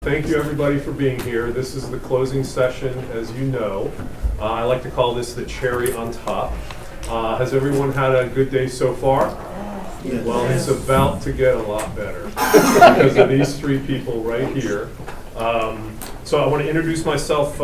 Thank you everybody for being here. This is the closing session, as you know. I like to call this the cherry on top. Has everyone had a good day so far? Yes. Well, it's about to get a lot better because of these three people right here. So I want to introduce myself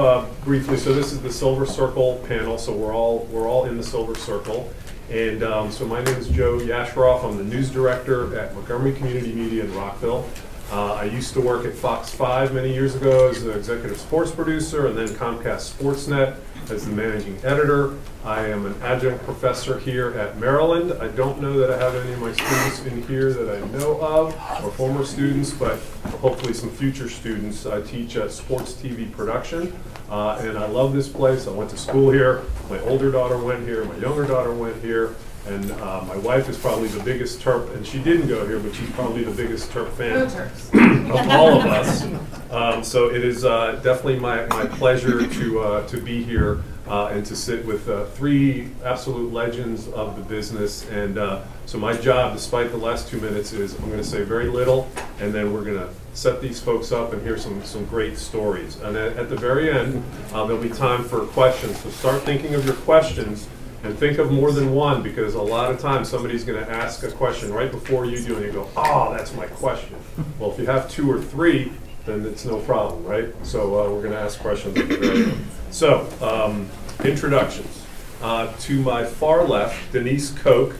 briefly. So this is the Silver Circle panel. So we're all in the Silver Circle. And so my name is Joe Yashroff. I'm the news director at Montgomery Community Media in Rockville. I used to work at Fox 5 many years ago as the executive sports producer, and then Comcast Sportsnet as the managing editor. I am an adjunct professor here at Maryland. I don't know that I have any of my students in here that I know of, or former students, but hopefully some future students. I teach sports TV production, and I love this place. I went to school here. My older daughter went here. My younger daughter went here. And my wife is probably the biggest Terp, and she didn't go here, but she's probably the biggest Terp fan of all of us. So it is definitely my pleasure to be here and to sit with three absolute legends of the business. And so my job, despite the last 2 minutes, is I'm going to say very little, and then we're going to set these folks up and hear some great stories. And at the very end, there'll be time for questions. So start thinking of your questions. And think of more than one, because a lot of times somebody's going to ask a question right before you do, and you go, oh, that's my question. Well, if you have two or three, then it's no problem, right? So we're going to ask questions at the very end. So, introductions. To my far left, Denise Koch.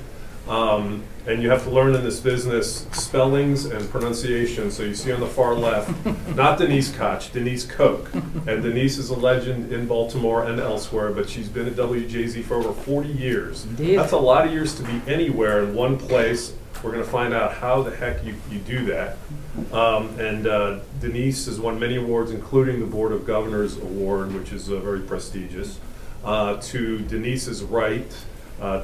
And you have to learn in this business spellings and pronunciation. So you see on the far left, not Denise Koch, Denise Koch. And Denise is a legend in Baltimore and elsewhere, but she's been at WJZ for over 40 years. Indeed. That's a lot of years to be anywhere in one place. We're going to find out how the heck you do that. Denise has won many awards, including the Board of Governors Award, which is very prestigious. To Denise's right,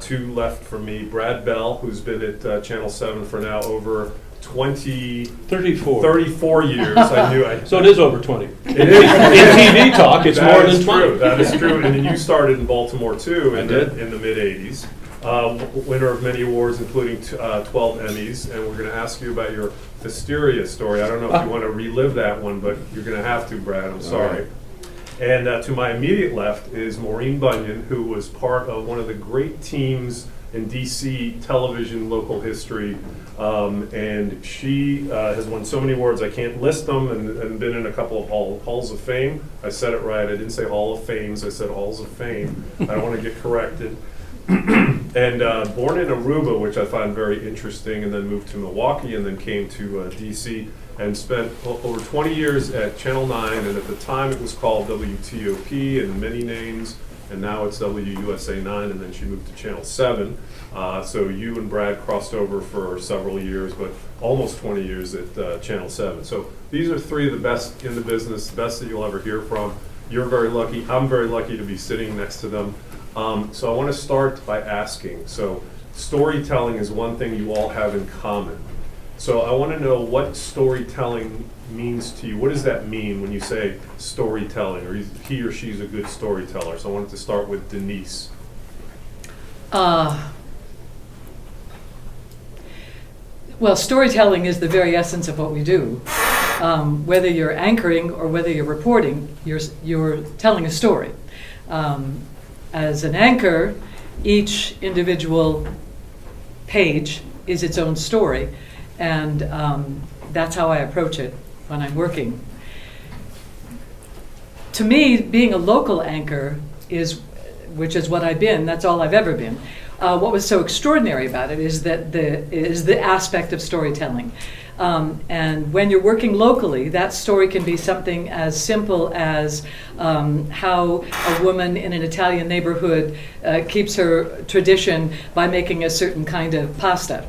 two left from me, Brad Bell, who's been at Channel 7 for now over 34 years. So it is over 20. It is. In TV talk, it's more than 20. That is true. And then you started in Baltimore too in the mid-'80s. Winner of many awards, including 12 Emmys. And we're going to ask you about your Hysteria story. I don't know if you want to relive that one, but you're going to have to, Brad. I'm sorry. Right. And to my immediate left is Maureen Bunyan, who was part of one of the great teams in DC television local history. And she has won so many awards, I can't list them, and been in a couple of halls of fame. I said it right. I didn't say Hall of Fames. I said halls of fame. I don't want to get corrected. And born in Aruba, which I find very interesting, and then moved to Milwaukee, and then came to DC. And spent over 20 years at Channel 9, and at the time it was called WTOP and many names, and now it's WUSA 9, and then she moved to Channel 7. So you and Brad crossed over for several years, but almost 20 years at Channel 7. So these are three of the best in the business, the best that you'll ever hear from. You're very lucky. I'm very lucky to be sitting next to them. So I want to start by asking, so storytelling is one thing you all have in common. So I want to know what storytelling means to you. What does that mean when you say storytelling, or he or she's a good storyteller? So I wanted to start with Denise. Well, storytelling is the very essence of what we do. Whether you're anchoring or whether you're reporting, you're telling a story. As an anchor, each individual page is its own story. And that's how I approach it when I'm working. To me, being a local anchor which is what I've been, that's all I've ever been. What was so extraordinary about it is that the aspect of storytelling. And when you're working locally, that story can be something as simple as how a woman in an Italian neighborhood keeps her tradition by making a certain kind of pasta,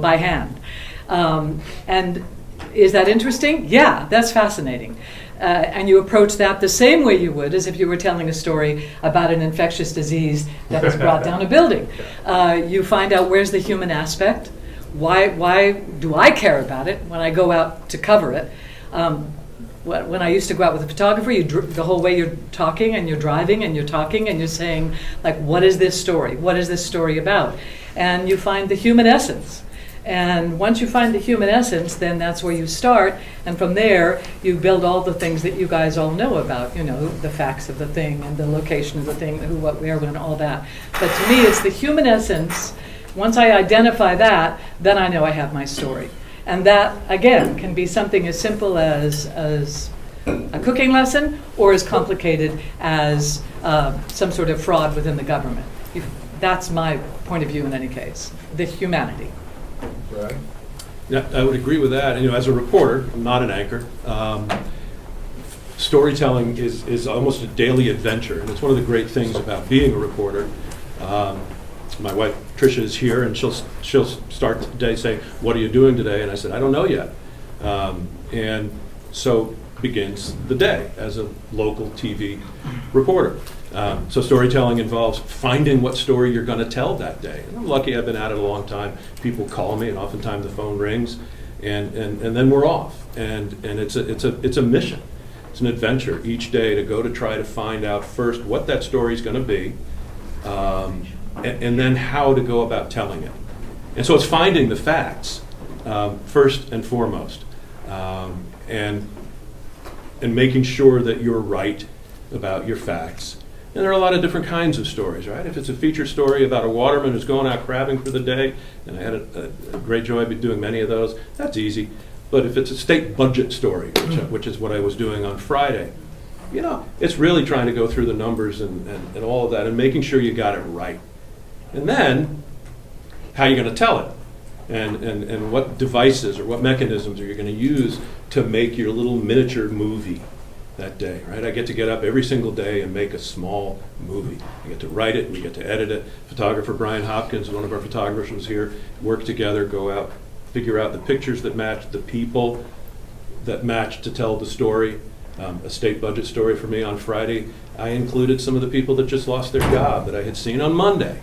by hand. And is that interesting? Yeah, that's fascinating. And you approach that the same way you would as if you were telling a story about an infectious disease that has brought down a building. You find out where's the human aspect. Why do I care about it when I go out to cover it? When I used to go out with a photographer, the whole way you're talking and you're driving and you're talking and you're saying, like, what is this story? What is this story about? And you find the human essence. And once you find the human essence, then that's where you start. And from there, you build all the things that you guys all know about, the facts of the thing and the location of the thing, who, what, where, when, all that. But to me, it's the human essence. Once I identify that, then I know I have my story. And that, again, can be something as simple as a cooking lesson or as complicated as some sort of fraud within the government. That's my point of view in any case, the humanity. Right. Yeah, I would agree with that. And, as a reporter, I'm not an anchor. Storytelling is almost a daily adventure, and it's one of the great things about being a reporter. My wife Tricia is here, and she'll start the day saying, "What are you doing today?" And I said, "I don't know yet." And so begins the day as a local TV reporter. So storytelling involves finding what story you're going to tell that day. And I'm lucky I've been at it a long time. People call me, and oftentimes the phone rings, and then we're off. And it's a mission. It's an adventure each day to go to try to find out first what that story is going to be, and then how to go about telling it. And so it's finding the facts first and foremost, and making sure that you're right about your facts. And there are a lot of different kinds of stories, right? If it's a feature story about a waterman who's going out crabbing for the day, and I had a great joy of doing many of those, that's easy. But if it's a state budget story, which is what I was doing on Friday, it's really trying to go through the numbers and all of that and making sure you got it right. And then, how you're going to tell it, and what devices or what mechanisms are you going to use to make your little miniature movie that day, right? I get up every single day and make a small movie. I get to write it, we get to edit it. Photographer Brian Hopkins, one of our photographers, was here, work together, go out, figure out the pictures that match, the people that match to tell the story. A state budget story for me on Friday, I included some of the people that just lost their job that I had seen on Monday,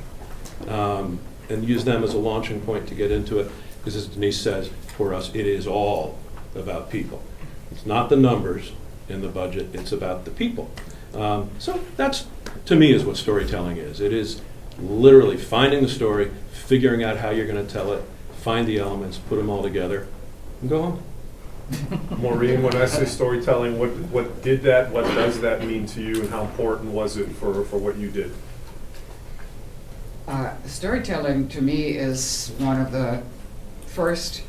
and used them as a launching point to get into it, because as Denise says, for us, it is all about people. It's not the numbers in the budget, it's about the people. So that's, to me, is what storytelling is. It is literally finding the story, figuring out how you're going to tell it, find the elements, put them all together, and go home. Maureen, when I say storytelling, what does that mean to you, and how important was it for what you did? Storytelling to me is one of the first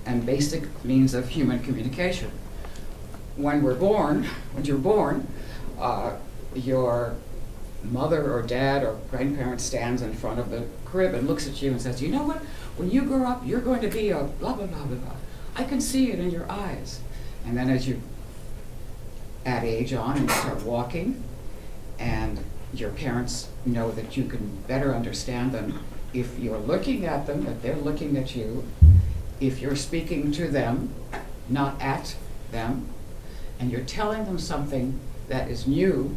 and basic means of human communication. When you're born, your mother or dad or grandparent stands in front of the crib and looks at you and says, "You know what? When you grow up, you're going to be a blah, blah, blah, blah, blah. I can see it in your eyes." And then as you add age on and you start walking, and your parents know that you can better understand them if you're looking at them, that they're looking at you, if you're speaking to them, not at them, and you're telling them something that is new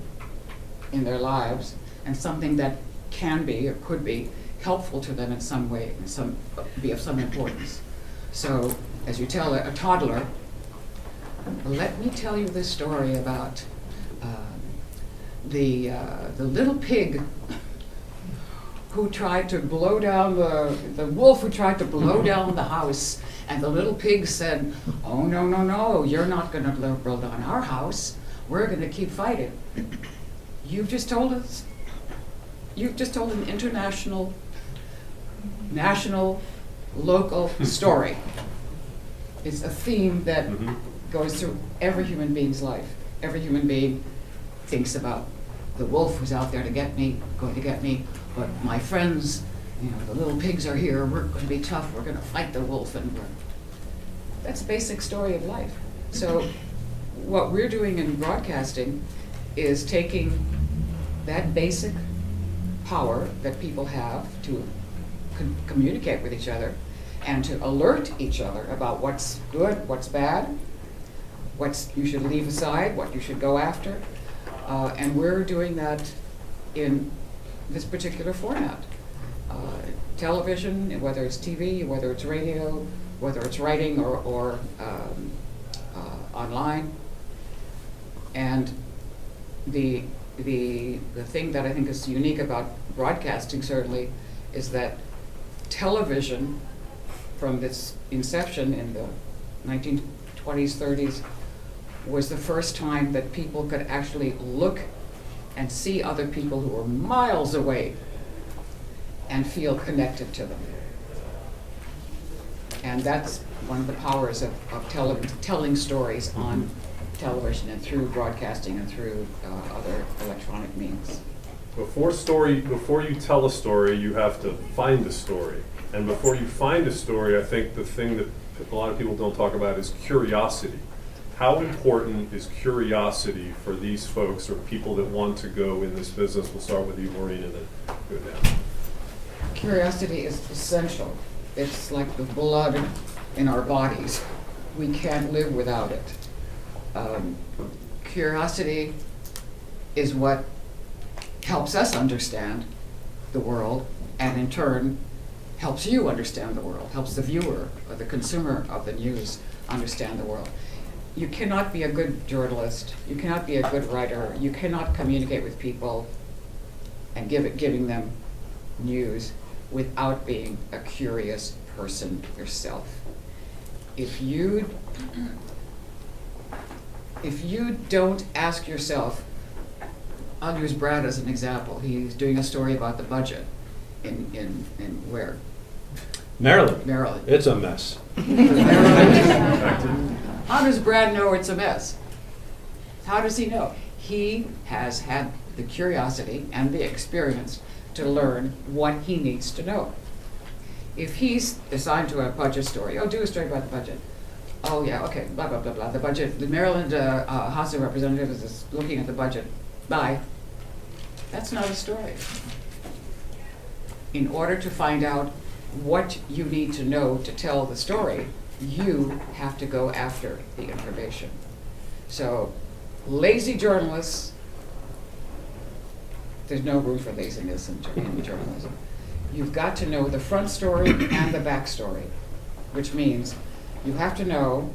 in their lives and something that can be or could be helpful to them in some way, and be of some importance. So as you tell a toddler, let me tell you this story about the little pig who tried to blow down the wolf who tried to blow down the house, and the little pig said, "Oh, no, no, no, you're not going to blow down our house. We're going to keep fighting." You've just told an international, national, local story. It's a theme that goes through every human being's life. Every human being thinks about the wolf who's out there to get me, going to get me, but my friends, the little pigs are here, we're going to be tough, we're going to fight the wolf, and that's a basic story of life. So what we're doing in broadcasting is taking that basic power that people have to communicate with each other and to alert each other about what's good, what's bad, what you should leave aside, what you should go after. And we're doing that in this particular format. Television, whether it's TV, whether it's radio, whether it's writing or online. And the thing that I think is unique about broadcasting, certainly, is that television from its inception in the 1920s, 30s, was the first time that people could actually look and see other people who were miles away and feel connected to them. And that's one of the powers of telling stories on television and through broadcasting and through other electronic means. Before you tell a story, you have to find a story. And before you find a story, I think the thing that a lot of people don't talk about is curiosity. How important is curiosity for these folks or people that want to go in this business? We'll start with you, Maureen, and then go down. Curiosity is essential. It's like the blood in our bodies. We can't live without it. Curiosity is what helps us understand the world, and in turn helps you understand the world, helps the viewer or the consumer of the news understand the world. You cannot be a good journalist, you cannot be a good writer, you cannot communicate with people and giving them news without being a curious person yourself. If you don't ask yourself, I'll use Brad as an example. He's doing a story about the budget in where? Maryland. Merrill. It's a mess. How does Brad know it's a mess? How does he know? He has had the curiosity and the experience to learn what he needs to know. If he's assigned to a budget story, do a story about the budget. Oh yeah, okay, blah, blah, blah, blah. The budget, the Maryland House of Representatives is looking at the budget. Bye. That's not a story. In order to find out what you need to know to tell the story, you have to go after the information. So, lazy journalists, there's no room for laziness in journalism. You've got to know the front story and the back story, which means you have to know,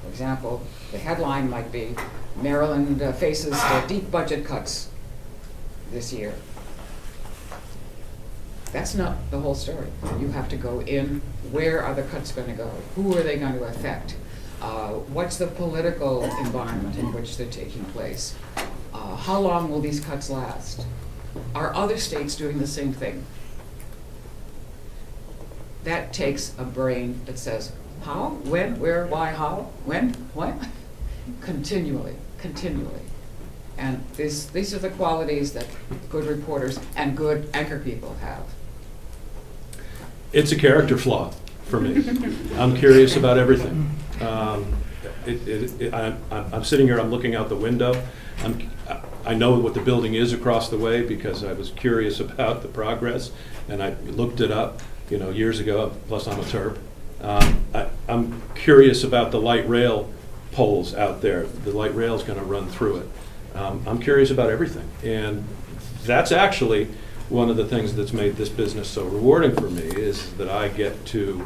for example, the headline might be, Maryland faces deep budget cuts this year. That's not the whole story. You have to go in, where are the cuts going to go? Who are they going to affect? What's the political environment in which they're taking place? How long will these cuts last? Are other states doing the same thing? That takes a brain that says, how, when, where, why, how, when, what? Continually. And these are the qualities that good reporters and good anchor people have. It's a character flaw for me. I'm curious about everything. I'm sitting here, I'm looking out the window. I know what the building is across the way because I was curious about the progress, and I looked it up, years ago, plus I'm a Terp. I'm curious about the light rail poles out there. The light rail is going to run through it. I'm curious about everything, and that's actually one of the things that's made this business so rewarding for me is that I get to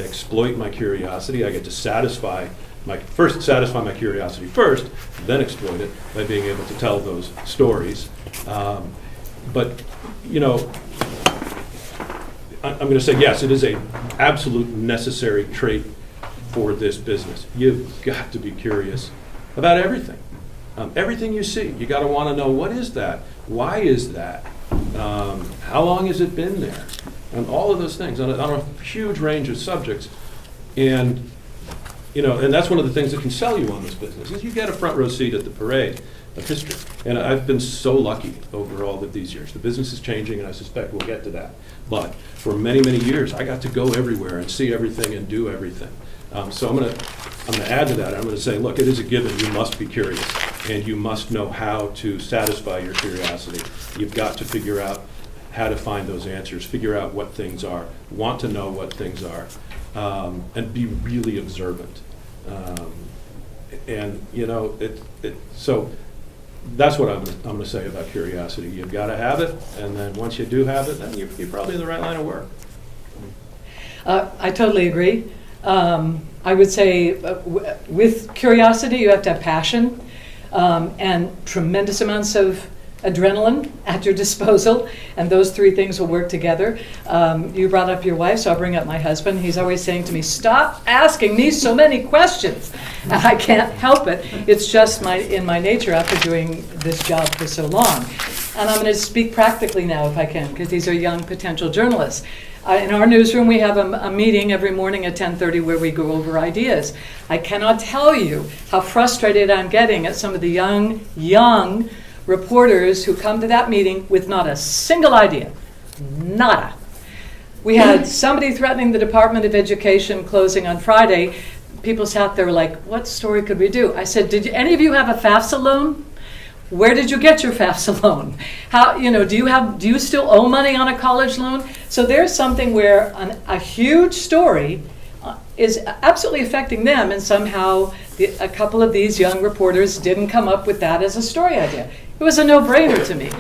exploit my curiosity. I get to satisfy my curiosity first, then exploit it by being able to tell those stories. But I'm going to say yes, it is an absolute necessary trait for this business. You've got to be curious about everything. Everything you see, you got to want to know, what is that? Why is that? How long has it been there? And all of those things on a huge range of subjects. And and that's one of the things that can sell you on this business is you get a front row seat at the parade of history. And I've been so lucky over all of these years. The business is changing, and I suspect we'll get to that. But for many, many years, I got to go everywhere and see everything and do everything. So I'm going to add to that. I'm going to say, look, it is a given. You must be curious, and you must know how to satisfy your curiosity. You've got to figure out how to find those answers, figure out what things are, want to know what things are, and be really observant. So that's what I'm going to say about curiosity. You've got to have it, and then once you do have it, then you're probably in the right line of work. I totally agree. I would say with curiosity, you have to have passion and tremendous amounts of adrenaline at your disposal, and those three things will work together. You brought up your wife, so I'll bring up my husband. He's always saying to me, stop asking me so many questions. And I can't help it. It's just in my nature after doing this job for so long. And I'm going to speak practically now if I can, because these are young potential journalists. In our newsroom, we have a meeting every morning at 10:30 where we go over ideas. I cannot tell you how frustrated I'm getting at some of the young reporters who come to that meeting with not a single idea. Nada. We had somebody threatening the Department of Education closing on Friday. People sat there like, what story could we do? I said, did any of you have a FAFSA loan? Where did you get your FAFSA loan? How, do you still owe money on a college loan? So there's something where a huge story is absolutely affecting them, and somehow a couple of these young reporters didn't come up with that as a story idea. It was a no-brainer to me.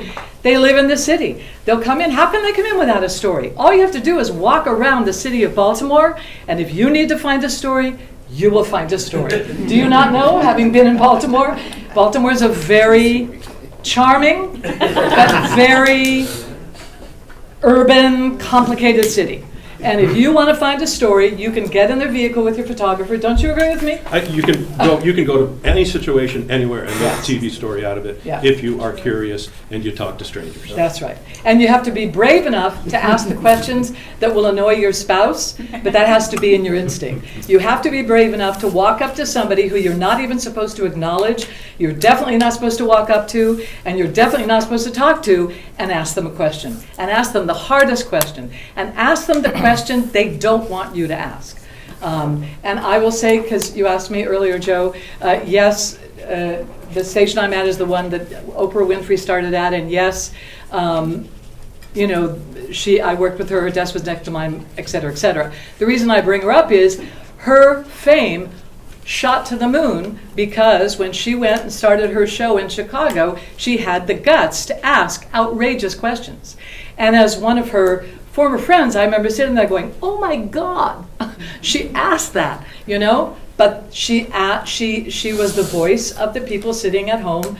They live in the city. They'll come in. How can they come in without a story? All you have to do is walk around the city of Baltimore, and if you need to find a story, you will find a story. Do you not know, having been in Baltimore? Baltimore is a very charming, but very urban, complicated city. And if you want to find a story, you can get in their vehicle with your photographer. Don't you agree with me? You can go to any situation, anywhere, and make a TV story out of it if you are curious and you talk to strangers. That's right. And you have to be brave enough to ask the questions that will annoy your spouse, but that has to be in your instinct. You have to be brave enough to walk up to somebody who you're not even supposed to acknowledge, you're definitely not supposed to walk up to, and you're definitely not supposed to talk to, and ask them a question. And ask them the hardest question. And ask them the question they don't want you to ask. And I will say, because you asked me earlier, Joe, yes, the station I'm at is the one that Oprah Winfrey started at, and yes, I worked with her desk was next to mine, et cetera, et cetera. The reason I bring her up is her fame shot to the moon because when she went and started her show in Chicago, she had the guts to ask outrageous questions. And as one of her former friends, I remember sitting there going, oh my God, she asked that, But she was the voice of the people sitting at home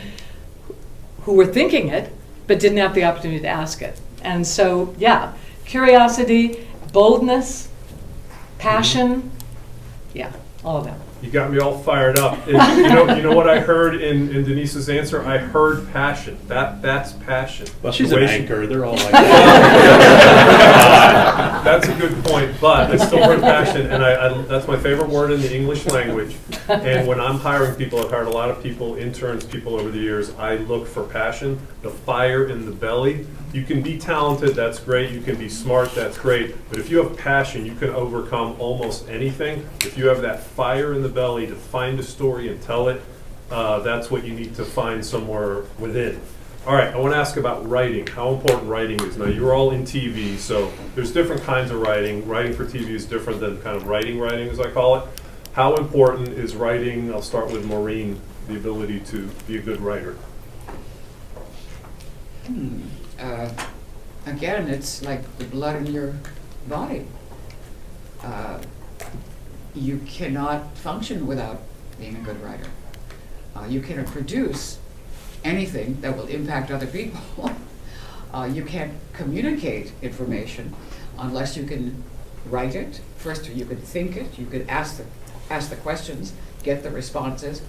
who were thinking it, but didn't have the opportunity to ask it. And so, curiosity, boldness, passion, all of that. You got me all fired up. And you know what I heard in Denise's answer? I heard passion. That's passion. Well, she's an anchor. They're all like that. That's a good point, but I still heard passion, and that's my favorite word in the English language. And when I'm hiring people, I've hired a lot of people, interns, people over the years, I look for passion, the fire in the belly. You can be talented, that's great. You can be smart, that's great. But if you have passion, you can overcome almost anything. If you have that fire in the belly to find a story and tell it, that's what you need to find somewhere within. All right, I want to ask about writing, how important writing is. Now, you're all in TV, so there's different kinds of writing. Writing for TV is different than kind of writing, as I call it. How important is writing? I'll start with Maureen, the ability to be a good writer. Again, it's like the blood in your body. You cannot function without being a good writer. You cannot produce anything that will impact other people. You can't communicate information unless you can write it. First, you could think it, you could ask the questions, get the responses,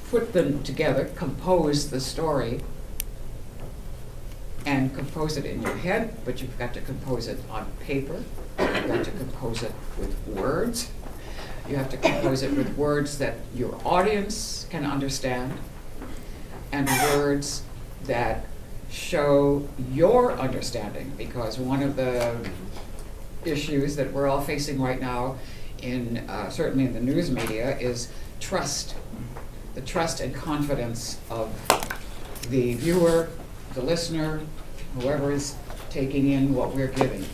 put them together, compose the story, and compose it in your head, but you've got to compose it on paper. You've got to compose it with words. You have to compose it with words that your audience can understand, and words that show your understanding, because one of the issues that we're all facing right now, certainly in the news media, is trust. The trust and confidence of the viewer, the listener, whoever is taking in what we're giving.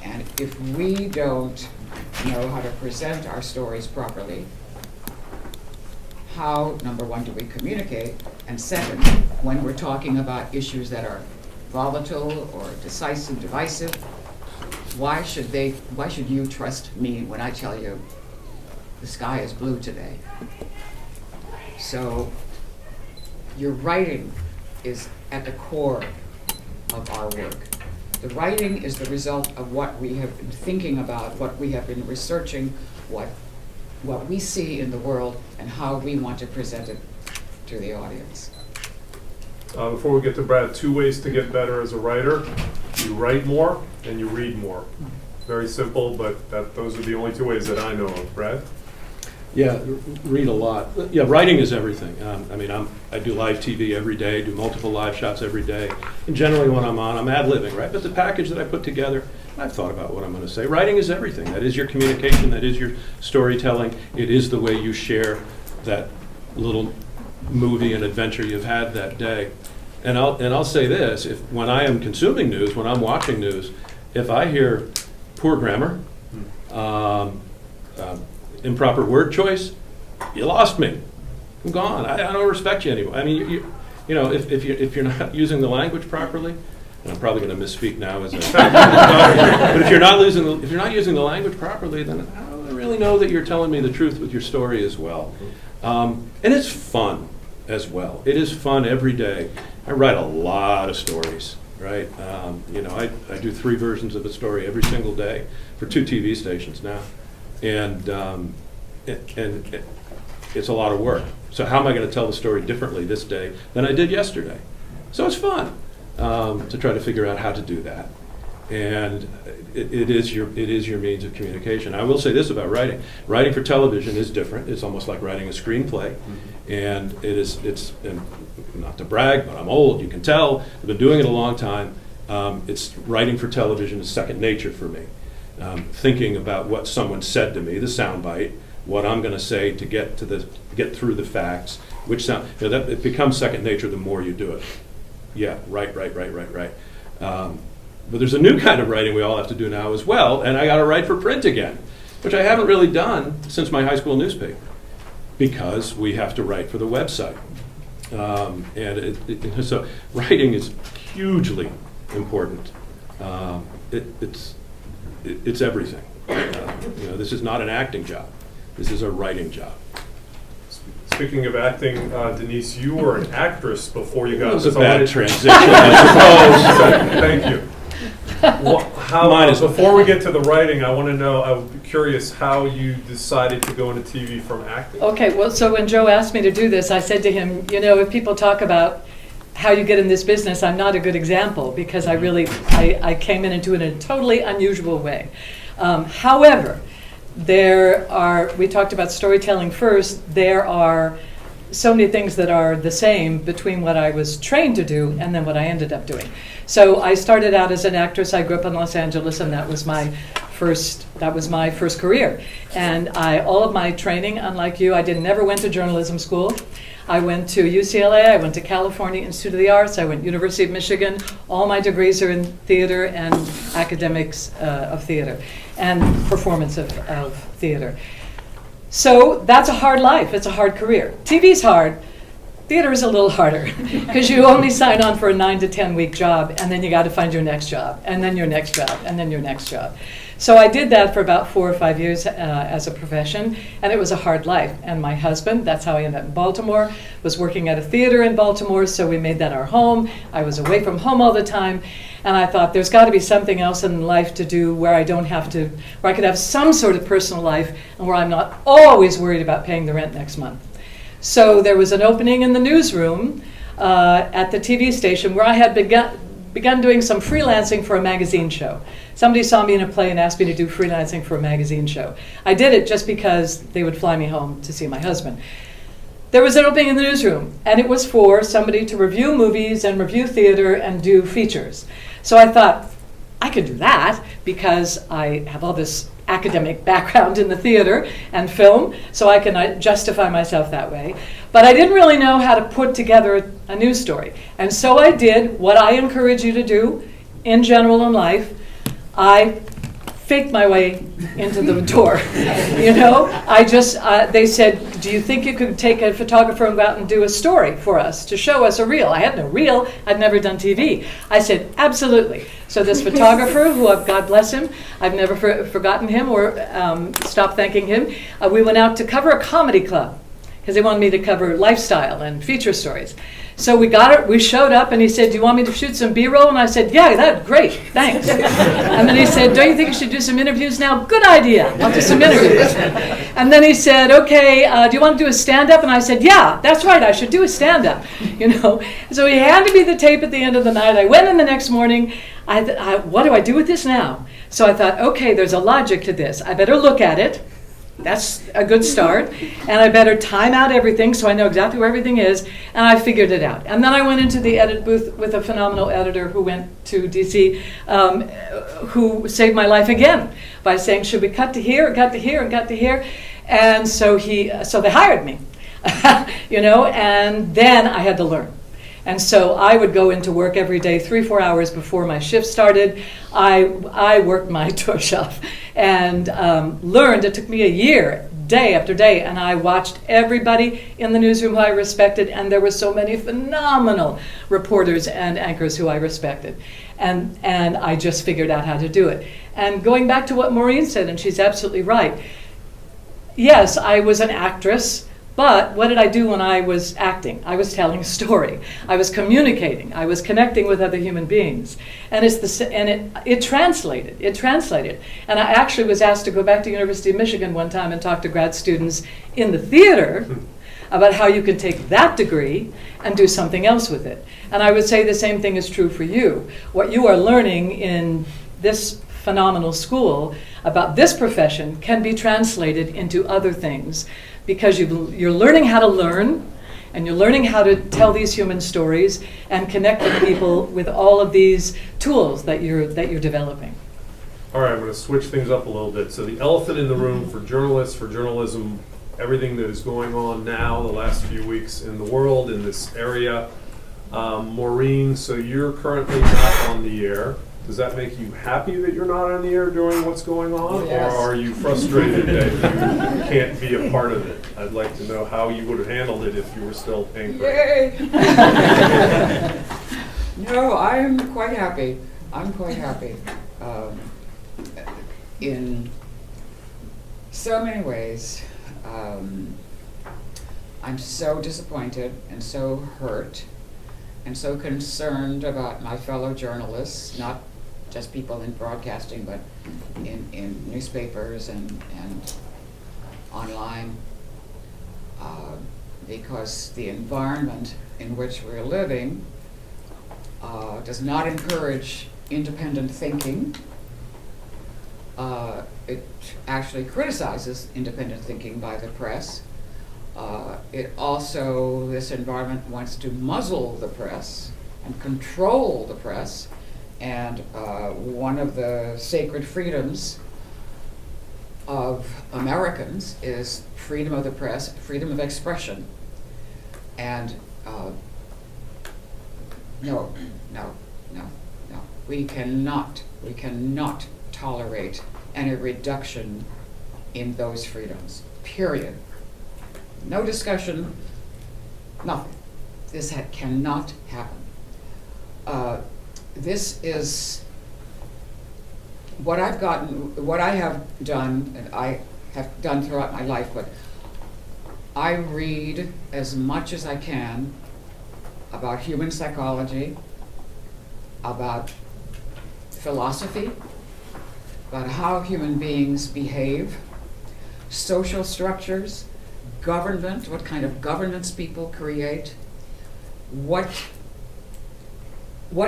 And if we don't know how to present our stories properly, how, number one, do we communicate? And second, when we're talking about issues that are volatile or decisive, divisive, why should you trust me when I tell you the sky is blue today? So your writing is at the core of our work. The writing is the result of what we have been thinking about, what we have been researching, what we see in the world, and how we want to present it to the audience. Before we get to Brad, 2 ways to get better as a writer. You write more and you read more. Very simple, but those are the only 2 ways that I know of. Brad? Yeah, read a lot. Yeah, writing is everything. I do live TV every day, do multiple live shots every day. And generally when I'm on, I'm ad-libbing, right? But the package that I put together, I've thought about what I'm going to say. Writing is everything. That is your communication. That is your storytelling. It is the way you share that little movie and adventure you've had that day. And I'll say this, when I am consuming news, when I'm watching news, if I hear poor grammar, improper word choice, you lost me. I'm gone. I don't respect you anymore. I mean, if you're not using the language properly, and I'm probably going to misspeak now as a but if you're not using the language properly, then I don't really know that you're telling me the truth with your story as well. And it's fun as well. It is fun every day. I write a lot of stories, right? I do 3 versions of a story every single day for 2 TV stations now. And it's a lot of work. So how am I going to tell the story differently this day than I did yesterday? So it's fun to try to figure out how to do that. And it is your means of communication. I will say this about writing. Writing for television is different. It's almost like writing a screenplay. And and not to brag, but I'm old, you can tell. I've been doing it a long time. It's writing for television is second nature for me. Thinking about what someone said to me, the soundbite, what I'm going to say to get through the facts, which sound that it becomes second nature the more you do it. Yeah, right. But there's a new kind of writing we all have to do now as well, and I got to write for print again, which I haven't really done since my high school newspaper, because we have to write for the website, so writing is hugely important. It's everything. This is not an acting job. This is a writing job. Speaking of acting, Denise, you were an actress before you got. That was a bad transition, I suppose. Thank you. Before we get to the writing, I want to know. I'm curious how you decided to go into TV from acting. Okay, well, so when Joe asked me to do this, I said to him, if people talk about how you get in this business, I'm not a good example, because I came into it in a totally unusual way. However, we talked about storytelling first, there are so many things that are the same between what I was trained to do and then what I ended up doing. So I started out as an actress. I grew up in Los Angeles, and that was my first career. And all of my training, unlike you, I never went to journalism school. I went to UCLA, I went to California Institute of the Arts, I went University of Michigan. All my degrees are in theater and academics of theater and performance of theater. So that's a hard life, it's a hard career. TV's hard, theater is a little harder, because you only sign on for a 9 to 10 week job, and then you got to find your next job, and then your next job, and then your next job. So I did that for about 4 or 5 years as a profession, and it was a hard life. And my husband, that's how I ended up in Baltimore, was working at a theater in Baltimore, so we made that our home. I was away from home all the time, and I thought there's got to be something else in life to do where I could have some sort of personal life, and where I'm not always worried about paying the rent next month. So there was an opening in the newsroom at the TV station where I had begun doing some freelancing for a magazine show. Somebody saw me in a play and asked me to do freelancing for a magazine show. I did it just because they would fly me home to see my husband. There was an opening in the newsroom, and it was for somebody to review movies and review theater and do features. So I thought, I could do that because I have all this academic background in the theater and film, so I can justify myself that way. But I didn't really know how to put together a news story. And so I did what I encourage you to do in general in life. I faked my way into the door. They said, do you think you could take a photographer and go out and do a story for us to show us a reel? I had no reel. I'd never done TV. I said, absolutely. So this photographer, God bless him, I've never forgotten him or stopped thanking him. We went out to cover a comedy club because they wanted me to cover lifestyle and feature stories. So we showed up, and he said, "Do you want me to shoot some B-roll?" And I said, "Yeah, that's great, thanks." And then he said, "Don't you think you should do some interviews now?" "Good idea, I'll do some interviews." And then he said, "Okay, do you want to do a stand-up?" And I said, "Yeah, that's right, I should do a stand-up." So he handed me the tape at the end of the night. I went in the next morning. What do I do with this now? So I thought, okay, there's a logic to this. I better look at it. That's a good start. And I better time out everything so I know exactly where everything is. And I figured it out. And then I went into the edit booth with a phenomenal editor who went to DC, who saved my life again by saying, "Should we cut to here, and cut to here, and cut to here?" And so they hired me, and then I had to learn. And so I would go into work every day 3-4 hours before my shift started. I worked my tush off and learned. It took me a year, day after day, and I watched everybody in the newsroom who I respected, and there were so many phenomenal reporters and anchors who I respected. And I just figured out how to do it. And going back to what Maureen said, and she's absolutely right. Yes, I was an actress. But what did I do when I was acting? I was telling a story. I was communicating. I was connecting with other human beings, and it translated. It translated. And I actually was asked to go back to University of Michigan one time and talk to grad students in the theater about how you can take that degree and do something else with it. And I would say the same thing is true for you. What you are learning in this phenomenal school about this profession can be translated into other things, because you're learning how to learn, and you're learning how to tell these human stories and connect with people with all of these tools that you're developing. All right, I'm going to switch things up a little bit. So the elephant in the room for journalists, for journalism, everything that is going on now, the last few weeks in the world, in this area. Maureen, so you're currently not on the air. Does that make you happy that you're not on the air during what's going on? Yes. Or are you frustrated that you can't be a part of it? I'd like to know how you would have handled it if you were still anchoring. Yay! No, I'm quite happy. I'm quite happy. In so many ways, I'm so disappointed and so hurt and so concerned about my fellow journalists, not just people in broadcasting, but in newspapers and online, because the environment in which we're living does not encourage independent thinking. It actually criticizes independent thinking by the press. This environment wants to muzzle the press and control the press. And one of the sacred freedoms of Americans is freedom of the press, freedom of expression. And no. We cannot tolerate any reduction in those freedoms, period. No discussion, nothing. This cannot happen. This is what I have done, and I have done throughout my life, but I read as much as I can about human psychology, about philosophy, about how human beings behave, social structures, government, what kind of governance people create, what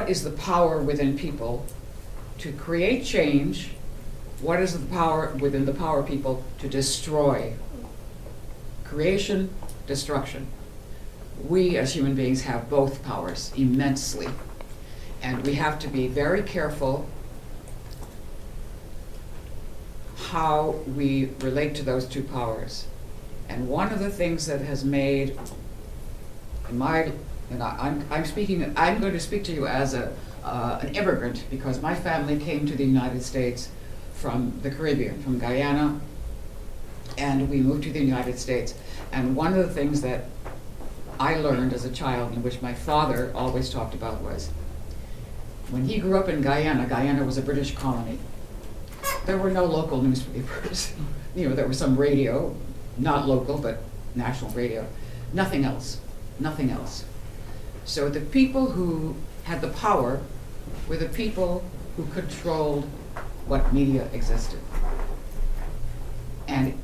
is the power within people to create change, what is the power within the power of people to destroy. Creation, destruction. We as human beings have both powers immensely, and we have to be very careful how we relate to those two powers. And one of the things that has made I'm going to speak to you as an immigrant, because my family came to the United States from the Caribbean, from Guyana, and we moved to the United States. And one of the things that I learned as a child, and which my father always talked about, was when he grew up in Guyana. Guyana was a British colony. There were no local newspapers. There was some radio, not local, but national radio, nothing else, nothing else. So the people who had the power were the people who controlled what media existed. And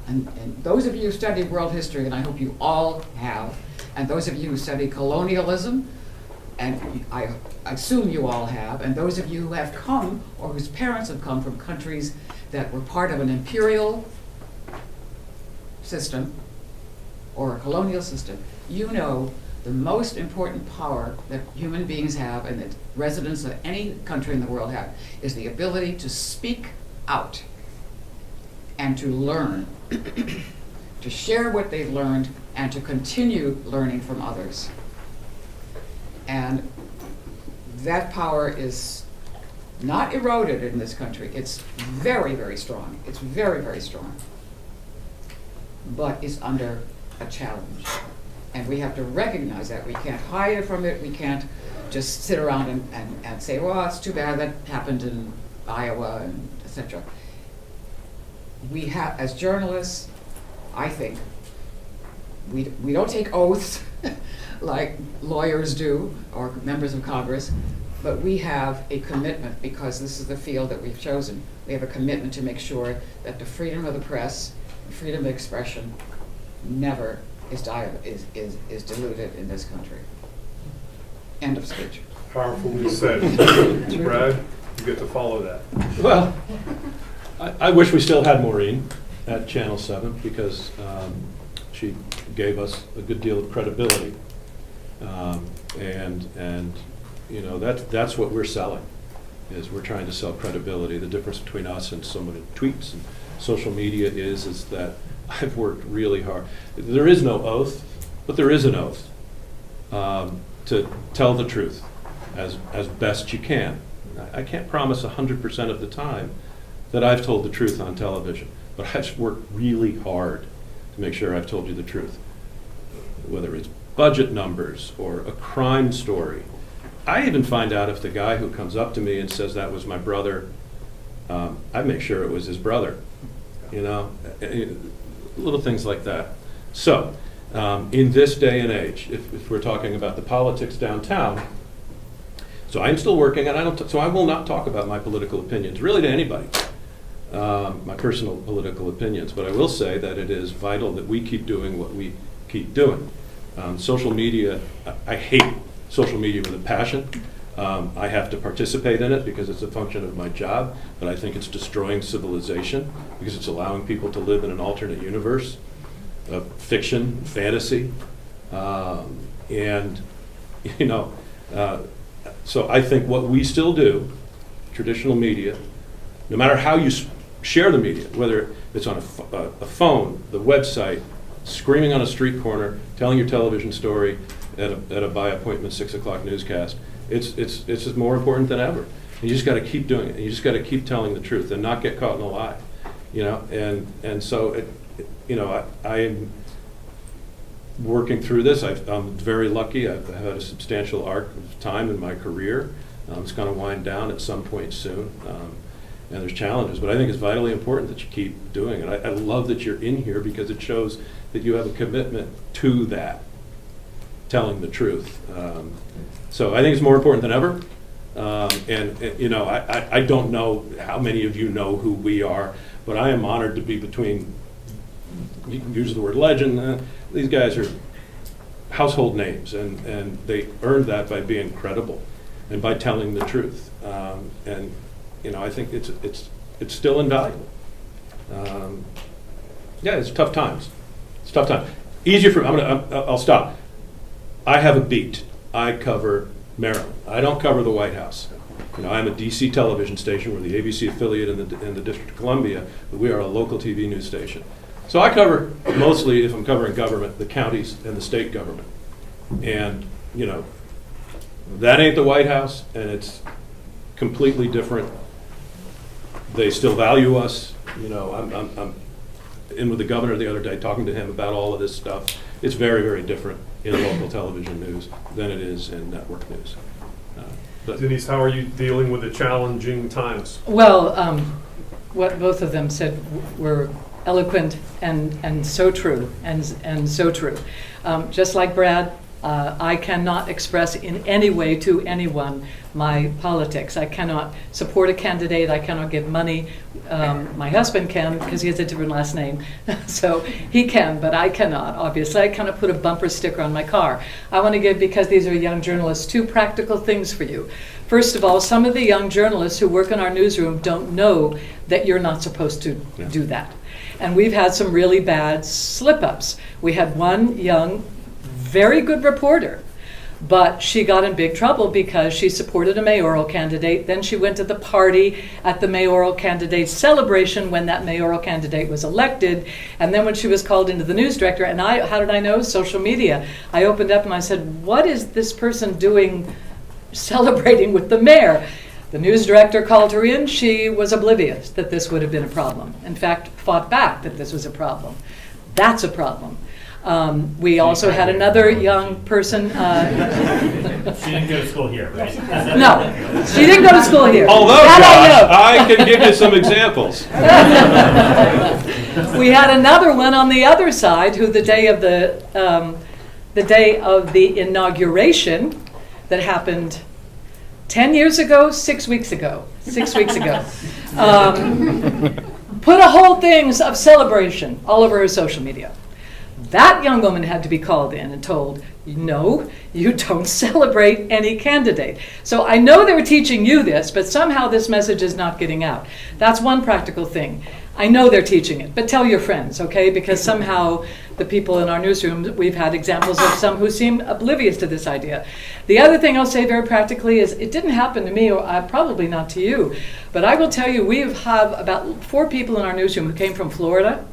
and those of you who study world history, and I hope you all have, and those of you who study colonialism, and I assume you all have, and those of you who have come, or whose parents have come from countries that were part of an imperial system, or a colonial system, you know the most important power that human beings have, and that residents of any country in the world have, is the ability to speak out and to learn, to share what they've learned, and to continue learning from others. And that power is not eroded in this country. It's very, very strong. It's very, very strong. But it's under a challenge. And we have to recognize that. We can't hide from it. We can't just sit around and say, well, it's too bad that happened in Iowa, and et cetera. We have, as journalists, I think, we don't take oaths like lawyers do, or members of Congress, but we have a commitment, because this is the field that we've chosen. We have a commitment to make sure that the freedom of the press, freedom of expression, never is diluted in this country. End of speech. Powerfully said. Brad, you get to follow that. Well, I wish we still had Maureen at Channel 7, because she gave us a good deal of credibility. And you know, that's what we're selling, is we're trying to sell credibility. The difference between us and someone who tweets and social media is that I've worked really hard. There is no oath, but there is an oath to tell the truth as best you can. I can't promise 100% of the time that I've told the truth on television, but I've worked really hard to make sure I've told you the truth. Whether it's budget numbers or a crime story. I even find out if the guy who comes up to me and says that was my brother, I make sure it was his brother, you know, little things like that. So, in this day and age, if we're talking about the politics downtown, so I'm still working, and so I will not talk about my political opinions, really, to anybody, my personal political opinions, but I will say that it is vital that we keep doing what we keep doing. Social media, I hate social media with a passion. I have to participate in it because it's a function of my job, but I think it's destroying civilization because it's allowing people to live in an alternate universe of fiction, fantasy, and, you know, so I think what we still do, traditional media, no matter how you share the media, whether it's on a phone, the website, screaming on a street corner, telling your television story at a by appointment 6 o'clock newscast, it's just more important than ever. You just got to keep doing it. And you just got to keep telling the truth and not get caught in a lie, you know. And so you know, I'm working through this. I'm very lucky. I've had a substantial arc of time in my career. It's going to wind down at some point soon. And there's challenges, but I think it's vitally important that you keep doing it. I love that you're in here because it shows that you have a commitment to that, telling the truth. So I think it's more important than ever. And you know, I don't know how many of you know who we are, but I am honored to be between, you can use the word legend, these guys are household names, and they earned that by being credible and by telling the truth. And you know, I think it's still invaluable. Yeah, it's tough times. It's tough time. Easier for I'll stop. I have a beat. I cover Merrill. I don't cover the White House. You know, I'm a DC television station. We're the ABC affiliate in the District of Columbia, but we are a local TV news station. So I cover mostly, if I'm covering government, the counties and the state government. And you know, that ain't the White House, and it's completely different. They still value us. You know, I'm in with the governor the other day, talking to him about all of this stuff. It's very, very different in local television news than it is in network news. Denise, how are you dealing with the challenging times? Well, what both of them said were eloquent and so true, and so true. Just like Brad, I cannot express in any way to anyone my politics. I cannot support a candidate. I cannot give money. My husband can, because he has a different last name. So he can, but I cannot, obviously. I cannot put a bumper sticker on my car. I want to give, because these are young journalists, 2 practical things for you. First of all, some of the young journalists who work in our newsroom don't know that you're not supposed to do that. And we've had some really bad slip-ups. We had one young, very good reporter, but she got in big trouble because she supported a mayoral candidate. Then she went to the party at the mayoral candidate's celebration when that mayoral candidate was elected. And then when she was called into the news director, and how did I know? Social media. I opened up and I said, what is this person doing celebrating with the mayor? The news director called her in. She was oblivious that this would have been a problem. In fact, fought back that this was a problem. That's a problem. We also had another young person. She didn't go to school here, right? No, she didn't go to school here. Although, That Josh, I can give you some examples. We had another one on the other side who the day of the inauguration that happened 10 years ago, 6 weeks ago, put a whole things of celebration all over her social media. That young woman had to be called in and told, no, you don't celebrate any candidate. So I know they were teaching you this, but somehow this message is not getting out. That's one practical thing. I know they're teaching it, but tell your friends, okay? Because somehow the people in our newsroom, we've had examples of some who seem oblivious to this idea. The other thing I'll say very practically is it didn't happen to me, or probably not to you, but I will tell you we have about 4 people in our newsroom who came from Florida,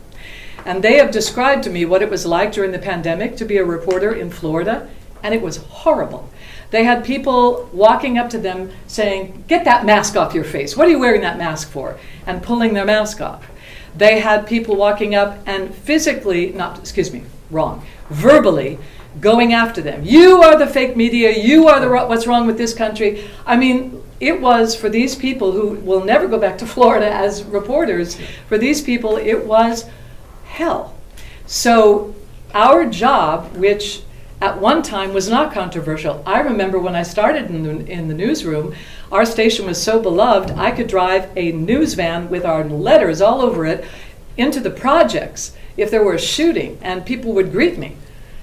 and they have described to me what it was like during the pandemic to be a reporter in Florida, and it was horrible. They had people walking up to them saying, get that mask off your face. What are you wearing that mask for? And pulling their mask off. They had people walking up and verbally going after them. You are the fake media. You are what's wrong with this country. I mean, it was for these people who will never go back to Florida as reporters, for these people, it was hell. So our job, which at one time was not controversial. I remember when I started in the newsroom, our station was so beloved, I could drive a news van with our letters all over it into the projects if there were a shooting, and people would greet me,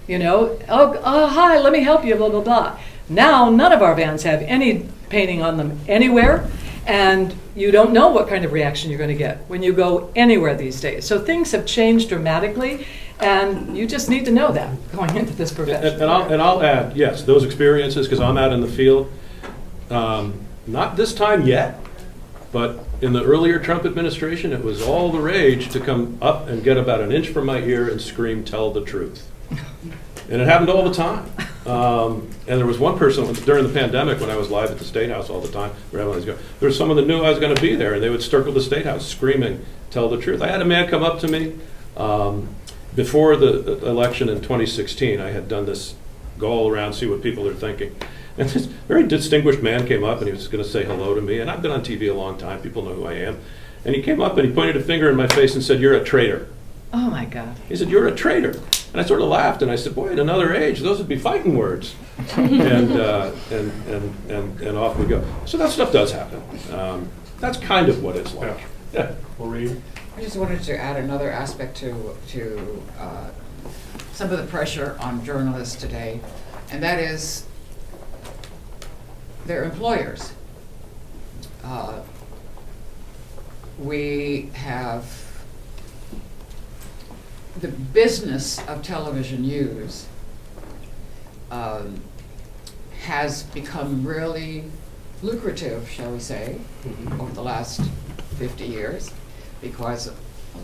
hi, let me help you, blah, blah, blah. Now, none of our vans have any painting on them anywhere, and you don't know what kind of reaction you're going to get when you go anywhere these days. So things have changed dramatically, and you just need to know that going into this profession. And I'll add, yes, those experiences, because I'm out in the field, not this time yet, but in the earlier Trump administration, it was all the rage to come up and get about an inch from my ear and scream, tell the truth. And it happened all the time. And there was one person during the pandemic when I was live at the State House all the time. There was someone that knew I was going to be there, and they would circle the State House screaming, tell the truth. I had a man come up to me before the election in 2016. I had done this, go all around, see what people are thinking. And this very distinguished man came up, and he was going to say hello to me. And I've been on TV a long time. People know who I am. And he came up, and he pointed a finger in my face and said, "You're a traitor." Oh, my God. He said, "You're a traitor." And I sort of laughed, and I said, "Boy, at another age, those would be fighting words." and off we go. So that stuff does happen. That's kind of what it's like. Yeah. Maureen? I just wanted to add another aspect to some of the pressure on journalists today, and that is their employers. We have the business of television news has become really lucrative, shall we say, over the last 50 years, because a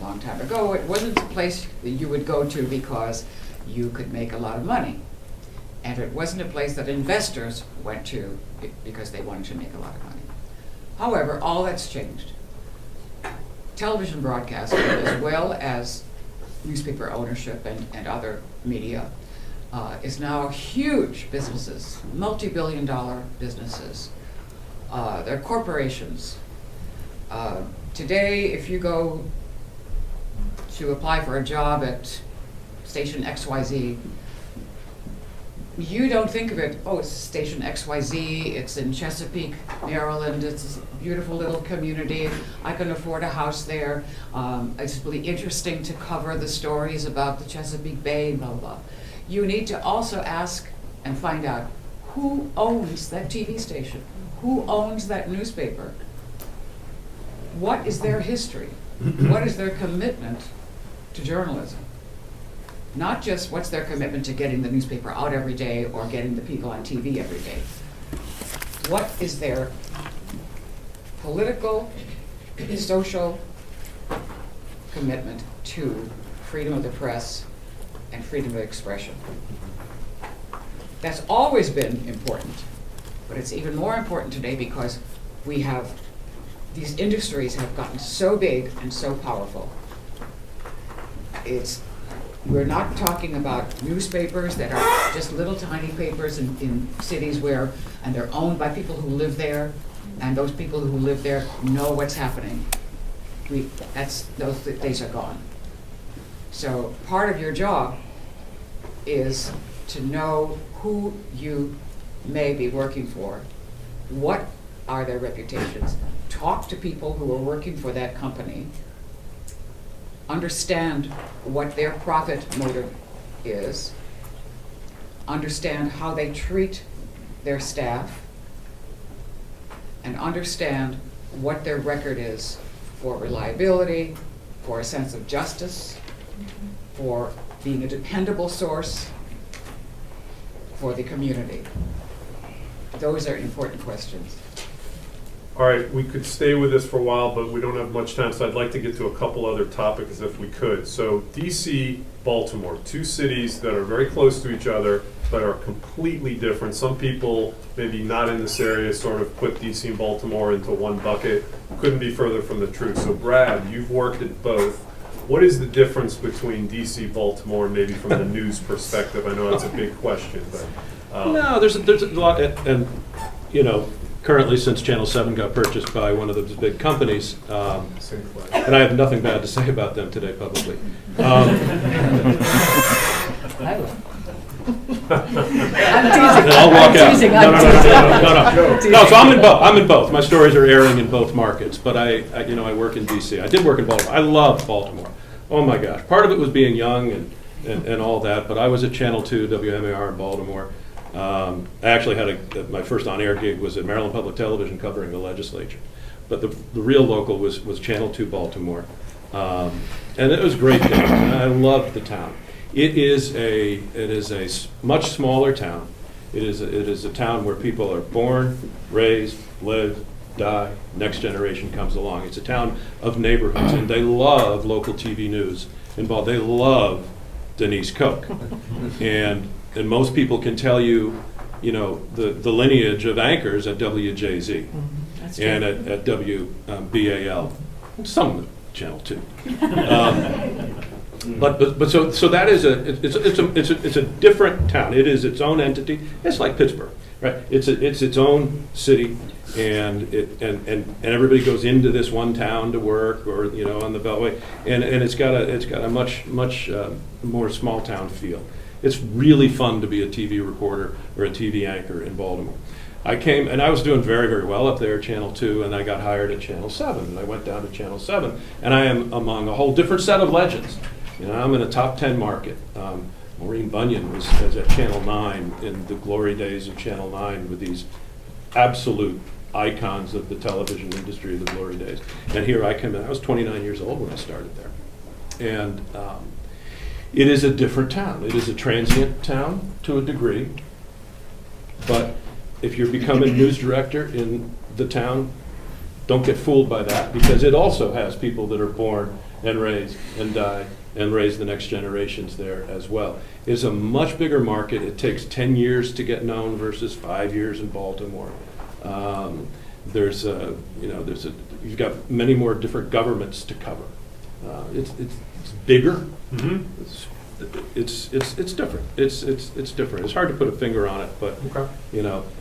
long time ago it wasn't a place that you would go to because you could make a lot of money. And it wasn't a place that investors went to because they wanted to make a lot of money. However, all that's changed. Television broadcasting, as well as newspaper ownership and other media, is now huge businesses, multi-billion-dollar businesses. They're corporations. Today, if you go to apply for a job at station XYZ, you don't think of it, oh, it's station XYZ, it's in Chesapeake, Maryland, it's a beautiful little community, I can afford a house there, it's really interesting to cover the stories about the Chesapeake Bay, blah, blah, blah. You need to also ask and find out who owns that TV station, who owns that newspaper, what is their history, what is their commitment to journalism. Not just what's their commitment to getting the newspaper out every day or getting the people on TV every day. What is their political, social commitment to freedom of the press and freedom of expression? That's always been important, but it's even more important today because we have, these industries have gotten so big and so powerful. We're not talking about newspapers that are just little tiny papers in cities where, and they're owned by people who live there, and those people who live there know what's happening. Those days are gone. So part of your job is to know who you may be working for, what are their reputations, talk to people who are working for that company, understand what their profit motive is, understand how they treat their staff, and understand what their record is for reliability, for a sense of justice, for being a dependable source for the community. Those are important questions. All right, we could stay with this for a while, but we don't have much time, so I'd like to get to a couple other topics if we could. So DC, Baltimore, two cities that are very close to each other, but are completely different. Some people, maybe not in this area, sort of put DC and Baltimore into one bucket. Couldn't be further from the truth. So Brad, you've worked at both. What is the difference between DC, Baltimore, and maybe from the news perspective? I know that's a big question, but. No, there's a lot, and you know, currently, since Channel 7 got purchased by one of those big companies, and I have nothing bad to say about them today publicly. I'm teasing. I'll walk out. Teasing. No, so I'm in both. My stories are airing in both markets, but I work in DC. I did work in Baltimore. I love Baltimore. Oh my gosh. Part of it was being young and all that, but I was at Channel 2, WMAR in Baltimore. I actually had my first on-air gig was at Maryland Public Television covering the legislature. But the real local was Channel 2 Baltimore. And it was great there. I loved the town. It is a much smaller town. It is a town where people are born, raised, live, die, next generation comes along. It's a town of neighborhoods, and they love local TV news. They love Denise Koch. And most people can tell you, the lineage of anchors at WJZ and at WBAL, some of Channel 2. But so that is it's a different town. It is its own entity. It's like Pittsburgh, right? It's its own city, and everybody goes into this one town to work, or on the Beltway, and it's got a much more small town feel. It's really fun to be a TV reporter or a TV anchor in Baltimore. I came, and I was doing very, very well up there at Channel 2, and I got hired at Channel 7, and I went down to Channel 7, and I am among a whole different set of legends. I'm in a top 10 market. Maureen Bunyan was at Channel 9 in the glory days of Channel 9 with these absolute icons of the television industry of the glory days. And here I come in. I was 29 years old when I started there. And it is a different town. It is a transient town to a degree. But if you're becoming news director in the town, don't get fooled by that, because it also has people that are born and raised and die and raise the next generations there as well. It's a much bigger market. It takes 10 years to get known versus 5 years in Baltimore. You've got many more different governments to cover. It's bigger. Mm-hmm. It's different. It's different. It's hard to put a finger on it, but okay.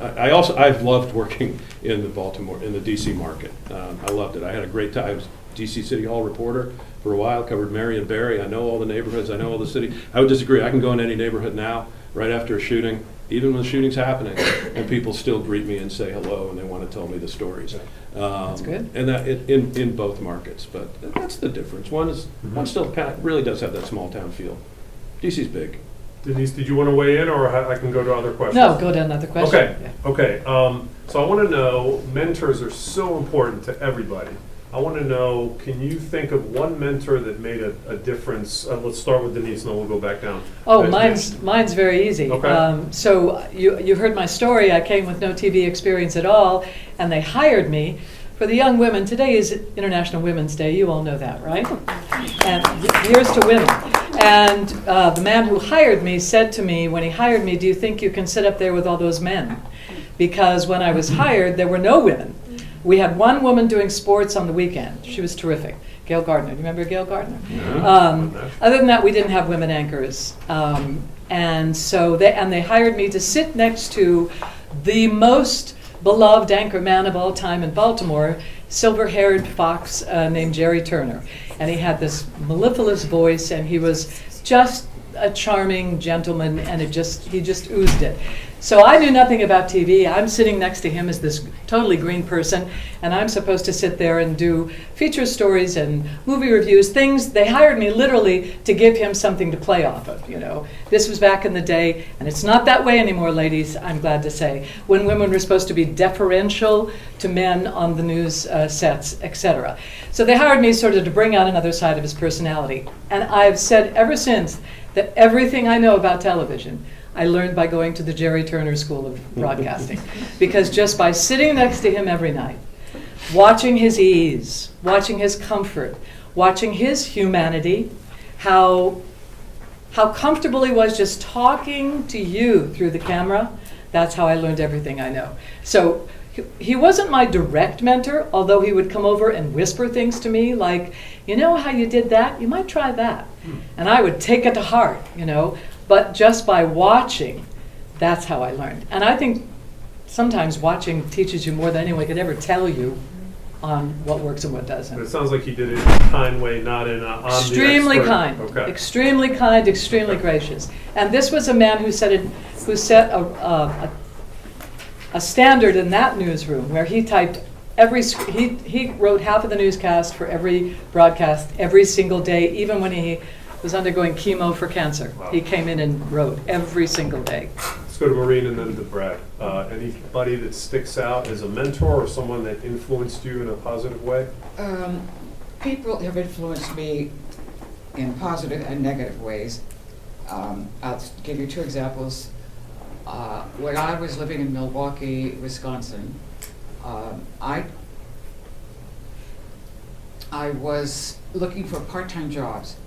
I've loved working in the DC market. I loved it. I had a great time. I was DC City Hall reporter for a while, covered Marion Barry. I know all the neighborhoods, I know all the city. I would disagree. I can go in any neighborhood now, right after a shooting, even when the shooting's happening, and people still greet me and say hello, and they want to tell me the stories. That's good. And that in both markets, but that's the difference. One still kind of really does have that small town feel. DC's big. Denise, did you want to weigh in, or I can go to other questions? No, go to another question. Okay, Yeah. okay. So I want to know, mentors are so important to everybody. I want to know, can you think of one mentor that made a difference? Let's start with Denise, and then we'll go back down. Oh, mine's very easy. Okay. So you heard my story. I came with no TV experience at all, and they hired me for the young women. Today is International Women's Day. You all know that, right? And here's to women. And the man who hired me said to me, when he hired me, "Do you think you can sit up there with all those men?" Because when I was hired, there were no women. We had one woman doing sports on the weekend. She was terrific. Gail Gardner. Do you remember Gail Gardner? Yeah. Other than that, we didn't have women anchors. And so they hired me to sit next to the most beloved anchor man of all time in Baltimore, silver-haired fox named Jerry Turner. And he had this mellifluous voice, and he was just a charming gentleman, and he just oozed it. So I knew nothing about TV. I'm sitting next to him as this totally green person, and I'm supposed to sit there and do feature stories and movie reviews, things. They hired me literally to give him something to play off of, you know. This was back in the day, and it's not that way anymore, ladies, I'm glad to say, when women were supposed to be deferential to men on the news sets, etc. So they hired me sort of to bring out another side of his personality. And I've said ever since that everything I know about television I learned by going to the Jerry Turner School of Broadcasting. Because just by sitting next to him every night, watching his ease, watching his comfort, watching his humanity, how comfortable he was just talking to you through the camera, that's how I learned everything I know. So he wasn't my direct mentor, although he would come over and whisper things to me like, "You know how you did that? You might try that." And I would take it to heart, you know. But just by watching, that's how I learned. And I think sometimes watching teaches you more than anyone could ever tell you on what works and what doesn't. But it sounds like he did it in a kind way, not in a Extremely kind, Okay. extremely kind, extremely gracious. And this was a man who set a standard in that newsroom where he typed he wrote half of the newscast for every broadcast every single day, even when he was undergoing chemo for cancer. Wow. He came in and wrote every single day. Let's go to Maureen and then to Brad. Anybody that sticks out as a mentor or someone that influenced you in a positive way? People have influenced me in positive and negative ways. I'll give you two examples. When I was living in Milwaukee, Wisconsin, I was looking for part-time jobs.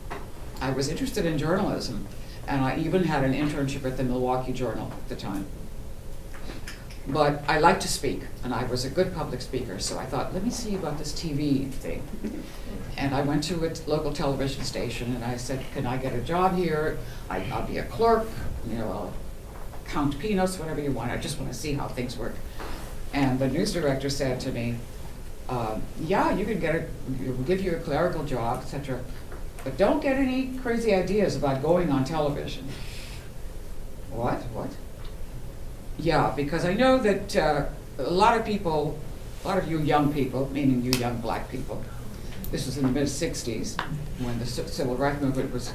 I was interested in journalism, and I even had an internship at the Milwaukee Journal at the time. But I liked to speak, and I was a good public speaker, so I thought, let me see about this TV thing. And I went to a local television station, and I said, can I get a job here? I'll be a clerk, you know, I'll count peanuts, whatever you want. I just want to see how things work. And the news director said to me, yeah, you can get we'll give you a clerical job, etc. But don't get any crazy ideas about going on television. What? Yeah, because I know that a lot of you young people, meaning you young black people, this was in the mid-'60s when the civil rights movement was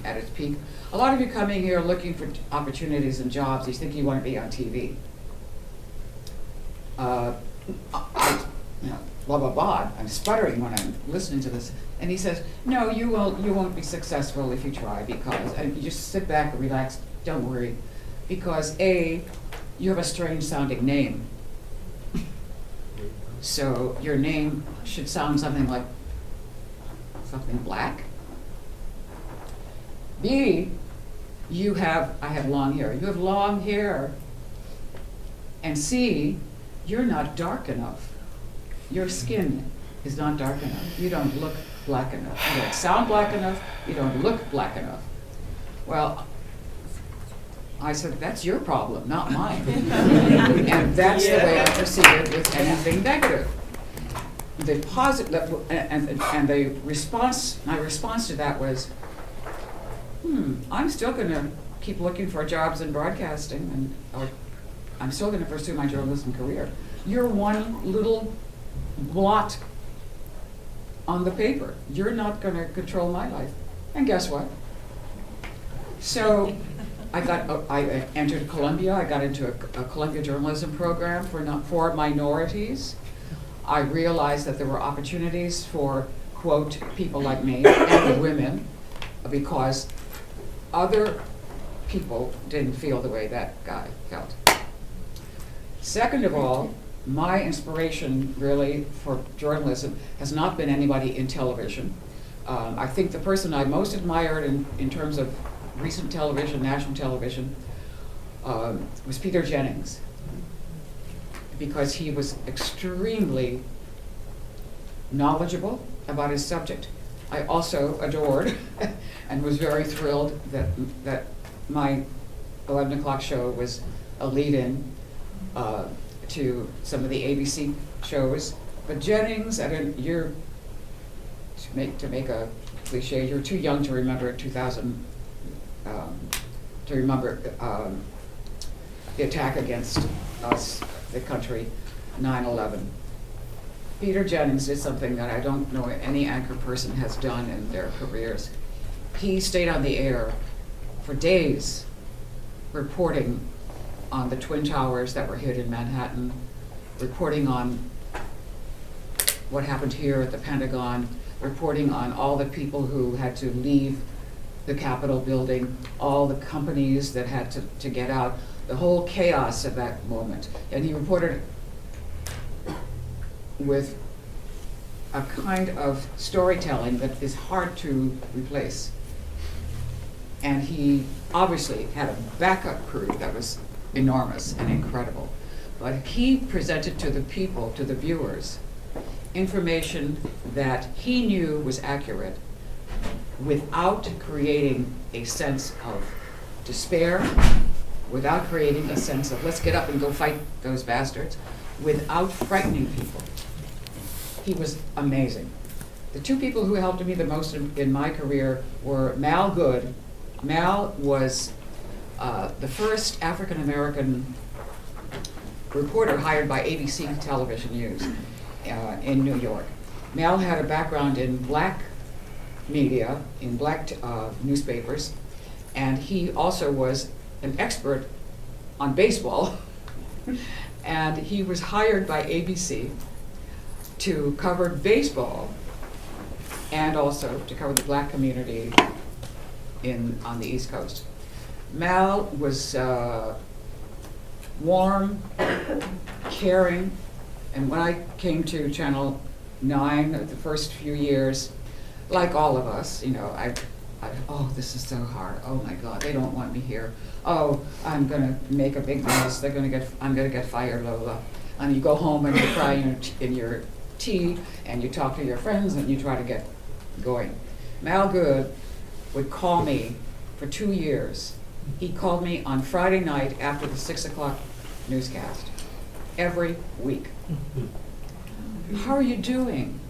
at its peak. A lot of you coming here looking for opportunities and jobs, you think you want to be on TV. Blah, blah, blah. I'm sputtering when I'm listening to this. And he says, no, you won't be successful if you try, because, and you just sit back and relax, don't worry, because A, you have a strange sounding name. So your name should sound something like something black. B, I have long hair. You have long hair. And C, you're not dark enough. Your skin is not dark enough. You don't look black enough. You don't sound black enough. You don't look black enough. Well, I said, that's your problem, not mine. And that's the way I proceeded with anything negative. the positive, and the response, my response to that was, I'm still going to keep looking for jobs in broadcasting, or I'm still going to pursue my journalism career. You're one little blot on the paper. You're not going to control my life. And guess what? So I entered Columbia. I got into a Columbia journalism program for minorities. I realized that there were opportunities for, quote, people like me and women, because other people didn't feel the way that guy felt. Second of all, my inspiration really for journalism has not been anybody in television. I think the person I most admired in terms of recent television, national television, was Peter Jennings, because he was extremely knowledgeable about his subject. I also adored and was very thrilled that my 11 o'clock show was a lead-in to some of the ABC shows. But Jennings, to make a cliche, you're too young to remember 2000, to remember the attack against us, the country, 9/11. Peter Jennings did something that I don't know any anchor person has done in their careers. He stayed on the air for days reporting on the Twin Towers that were hit in Manhattan, reporting on what happened here at the Pentagon, reporting on all the people who had to leave the Capitol building, all the companies that had to get out, the whole chaos of that moment. And he reported with a kind of storytelling that is hard to replace. And he obviously had a backup crew that was enormous and incredible. But he presented to the people, to the viewers, information that he knew was accurate without creating a sense of despair, without creating a sense of let's get up and go fight those bastards, without frightening people. He was amazing. The two people who helped me the most in my career were Mal Good. Mal was the first African-American reporter hired by ABC Television News in New York. Mal had a background in black media, in black newspapers, and he also was an expert on baseball. And he was hired by ABC to cover baseball and also to cover the black community on the East Coast. Mal was warm, caring, and when I came to Channel 9 the first few years, like all of us, oh, this is so hard. Oh my God, they don't want me here. Oh, I'm gonna make a big mess. I'm gonna get fired, blah, blah, blah. And you go home and you cry in your tea and you talk to your friends and you try to get going. Mal Good would call me for 2 years. He called me on Friday night after the 6 o'clock newscast, every week. How are you doing?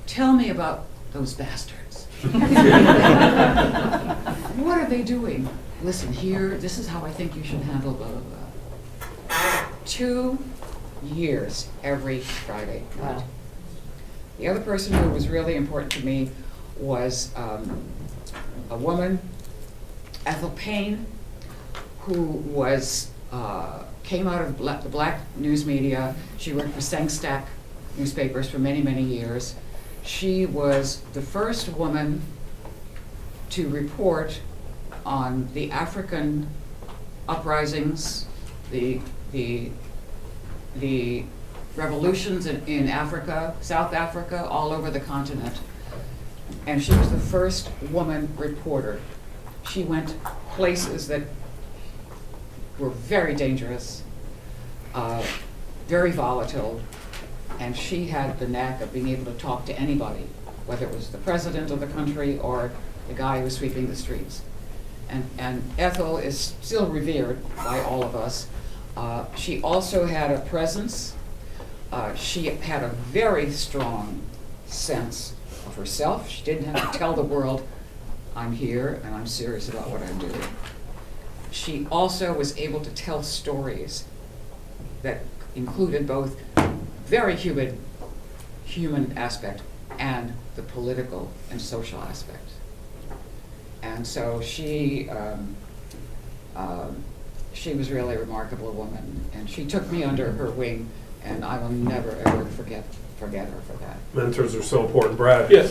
Tell me about those bastards. What are they doing? Listen, here, this is how I think you should handle blah, blah, blah. 2 years every Friday night. Wow. The other person who was really important to me was a woman, Ethel Payne, who was came out of the black news media. She worked for Sengstack newspapers for many, many years. She was the first woman to report on the African uprisings, the revolutions in Africa, South Africa, all over the continent. And she was the first woman reporter. She went places that were very dangerous, very volatile, and she had the knack of being able to talk to anybody, whether it was the president of the country or the guy who was sweeping the streets. And Ethel is still revered by all of us. She also had a presence She had a very strong sense of herself. She didn't have to tell the world, I'm here and I'm serious about what I'm doing. She also was able to tell stories that included both very human aspect and the political and social aspect. And so she was really a remarkable woman, and she took me under her wing, and I will never ever forget her for that. Mentors are so important, Brad. Yeah,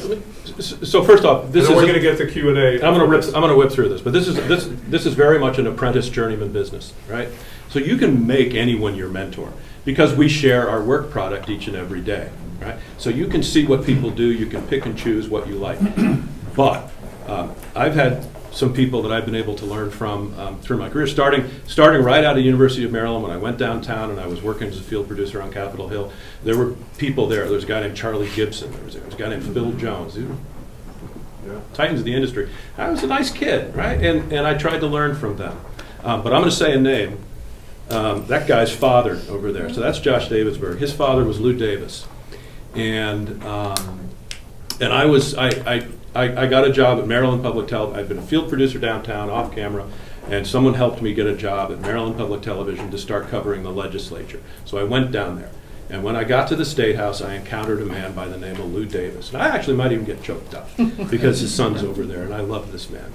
so first off, this is. We're going to get to Q&A. I'm going to whip through this, but this is very much an apprentice journeyman business, right? So you can make anyone your mentor because we share our work product each and every day, right? So you can see what people do, you can pick and choose what you like. But I've had some people that I've been able to learn from through my career, starting right out of University of Maryland. When I went downtown and I was working as a field producer on Capitol Hill, there were people there. There was a guy named Charlie Gibson. There was a guy named Phil Jones. These were titans of the industry. I was a nice kid, right? And I tried to learn from them. But I'm going to say a name. That guy's father over there. So that's Josh Davidsburg. His father was Lou Davis. And I got a job at Maryland Public Television. I'd been a field producer downtown, off camera, and someone helped me get a job at Maryland Public Television to start covering the legislature. So I went down there. And when I got to the State House, I encountered a man by the name of Lou Davis. And I actually might even get choked up because his son's over there, and I love this man.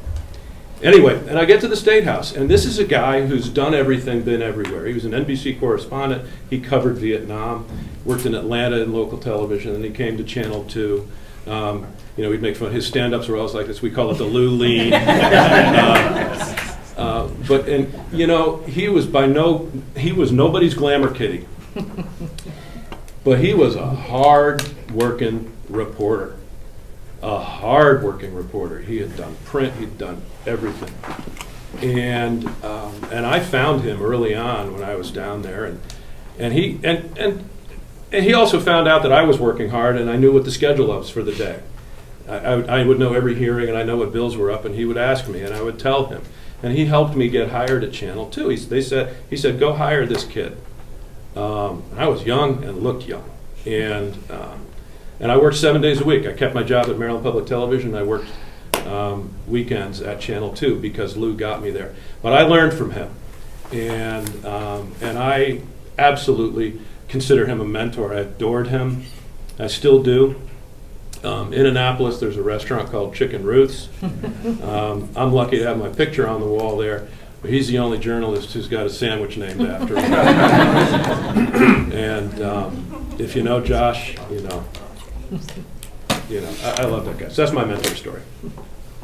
Anyway, and I get to the State House, and this is a guy who's done everything, been everywhere. He was an NBC correspondent. He covered Vietnam, worked in Atlanta in local television, and he came to Channel 2. We'd make fun. His stand-ups were always like this. We call it the Lou Lean. He was nobody's glamour kitty, but he was a hard-working reporter. He had done print. He'd done everything, and I found him early on when I was down there, and he also found out that I was working hard, and I knew what the schedule was for the day. I would know every hearing, and I know what bills were up, and he would ask me, and I would tell him. And he helped me get hired at Channel 2. He said, go hire this kid. And I was young and looked young. And I worked 7 days a week. I kept my job at Maryland Public Television. I worked weekends at Channel 2 because Lou got me there. But I learned from him. And I absolutely consider him a mentor. I adored him. I still do. In Annapolis, there's a restaurant called Chicken Ruth's. I'm lucky to have my picture on the wall there, but he's the only journalist who's got a sandwich named after him. And if you know Josh, you know, I love that guy. So that's my mentor story.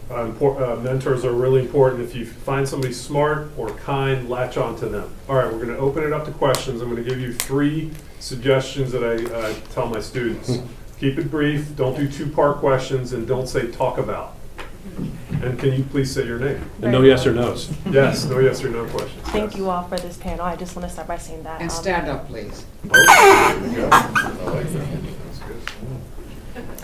Mentors are really important. If you find somebody smart or kind, latch on to them. All right, we're going to open it up to questions. I'm going to give you 3 suggestions that I tell my students. Keep it brief, don't do 2-part questions, and don't say talk about. And can you please say your name? And no yes or no's. Yes, no yes or no questions. Thank you all for this panel. I just want to start by saying that. And stand up, please. Oh, there you go. I like that. That's good.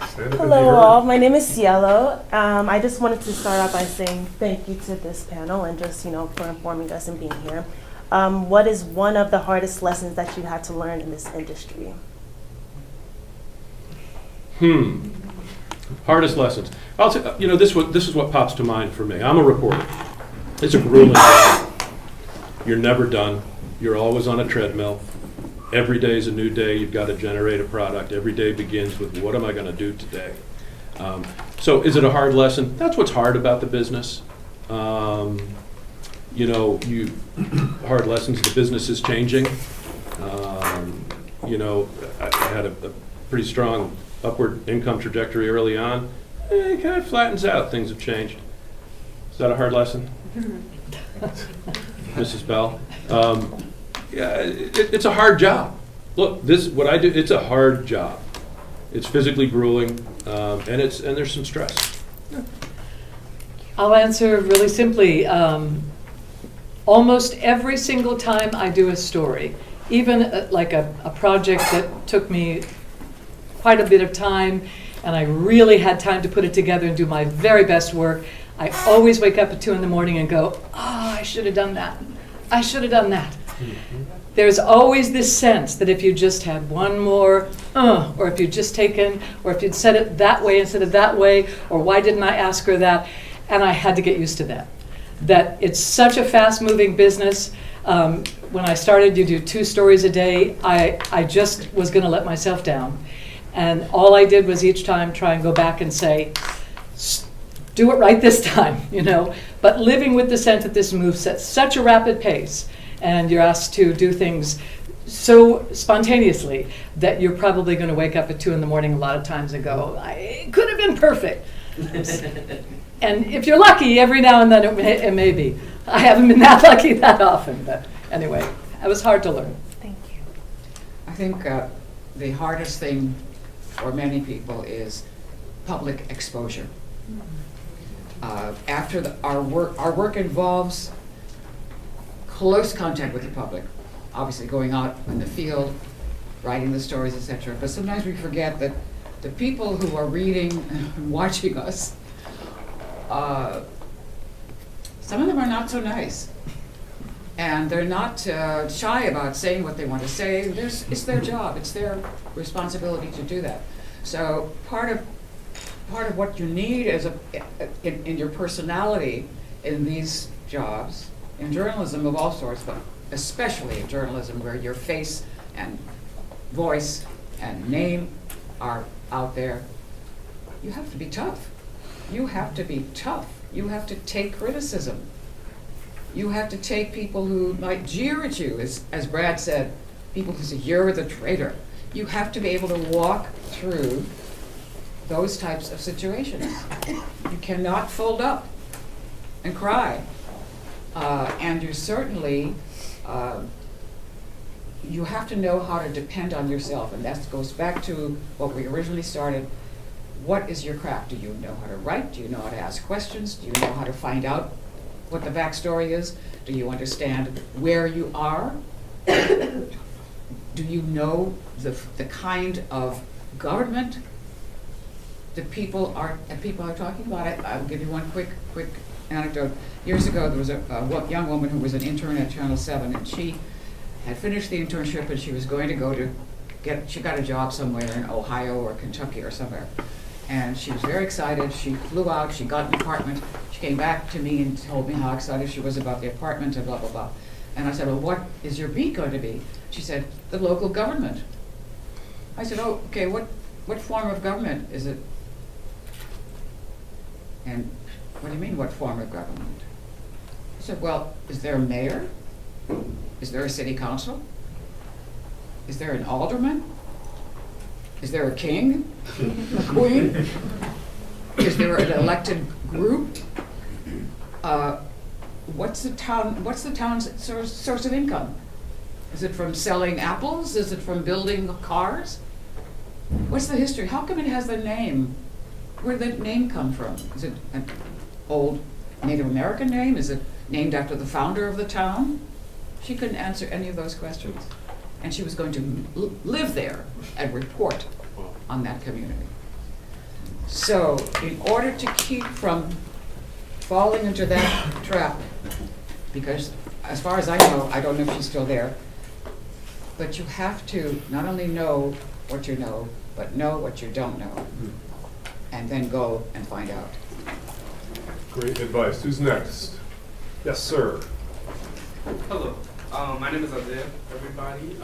Stand up. Hello all, my name is Cielo. I just wanted to start out by saying thank you to this panel and just, for informing us and being here. What is one of the hardest lessons that you had to learn in this industry? Hardest lessons. I'll say, this is what pops to mind for me. I'm a reporter. It's a grueling job. You're never done. You're always on a treadmill. Every day is a new day. You've got to generate a product. Every day begins with, what am I going to do today? So is it a hard lesson? That's what's hard about the business. Hard lessons, the business is changing. I had a pretty strong upward income trajectory early on. It kind of flattens out. Things have changed. Is that a hard lesson? Mrs. Bell? It's a hard job. Look, what I do, it's a hard job. It's physically grueling, and there's some stress. Yeah. I'll answer really simply. Almost every single time I do a story, even like a project that took me quite a bit of time, and I really had time to put it together and do my very best work, I always wake up at 2 in the morning and go, I should have done that. I should have done that. There's always this sense that if you just had one more, or if you'd just taken, or if you'd said it that way instead of that way, or why didn't I ask her that? And I had to get used to that. That it's such a fast-moving business. When I started, you do 2 stories a day. I just was going to let myself down. And all I did was each time try and go back and say, do it right this time, you know. But living with the sense that this moves at such a rapid pace, and you're asked to do things so spontaneously that you're probably going to wake up at 2 in the morning a lot of times and go, it could have been perfect. And if you're lucky, every now and then it may be. I haven't been that lucky that often, but anyway, it was hard to learn. Thank you. I think the hardest thing for many people is public exposure. Our work involves close contact with the public, obviously going out in the field, writing the stories, etc. But sometimes we forget that the people who are reading and watching us, some of them are not so nice. And they're not shy about saying what they want to say. It's their job, it's their responsibility to do that. So part of what you need is in your personality in these jobs, in journalism of all sorts, but especially in journalism where your face and voice and name are out there, you have to be tough. You have to be tough. You have to take criticism. You have to take people who might jeer at you, as Brad said, people who say, you're the traitor. You have to be able to walk through those types of situations. You cannot fold up and cry. And you certainly, you have to know how to depend on yourself. And that goes back to what we originally started. What is your craft? Do you know how to write? Do you know how to ask questions? Do you know how to find out what the backstory is? Do you understand where you are? Do you know the kind of government that people are talking about? I'll give you one quick anecdote. Years ago, there was a young woman who was an intern at Channel 7, and she had finished the internship, and she was going to she got a job somewhere in Ohio or Kentucky or somewhere. And she was very excited. She flew out, she got an apartment. She came back to me and told me how excited she was about the apartment and blah, blah, blah. And I said, well, what is your beat going to be? She said, the local government. I said, oh, okay, what form of government is it? And what do you mean, what form of government? I said, well, is there a mayor? Is there a city council? Is there an alderman? Is there a king? A queen? Is there an elected group? What's the town's source of income? Is it from selling apples? Is it from building cars? What's the history? How come it has the name? Where did that name come from? Is it an old Native American name? Is it named after the founder of the town? She couldn't answer any of those questions. And she was going to live there and report on that community. So in order to keep from falling into that trap, because as far as I know, I don't know if she's still there, but you have to not only know what you know, but know what you don't know, and then go and find out. Great advice. Who's next? Yes, sir. Hello, my name is Isaiah, everybody.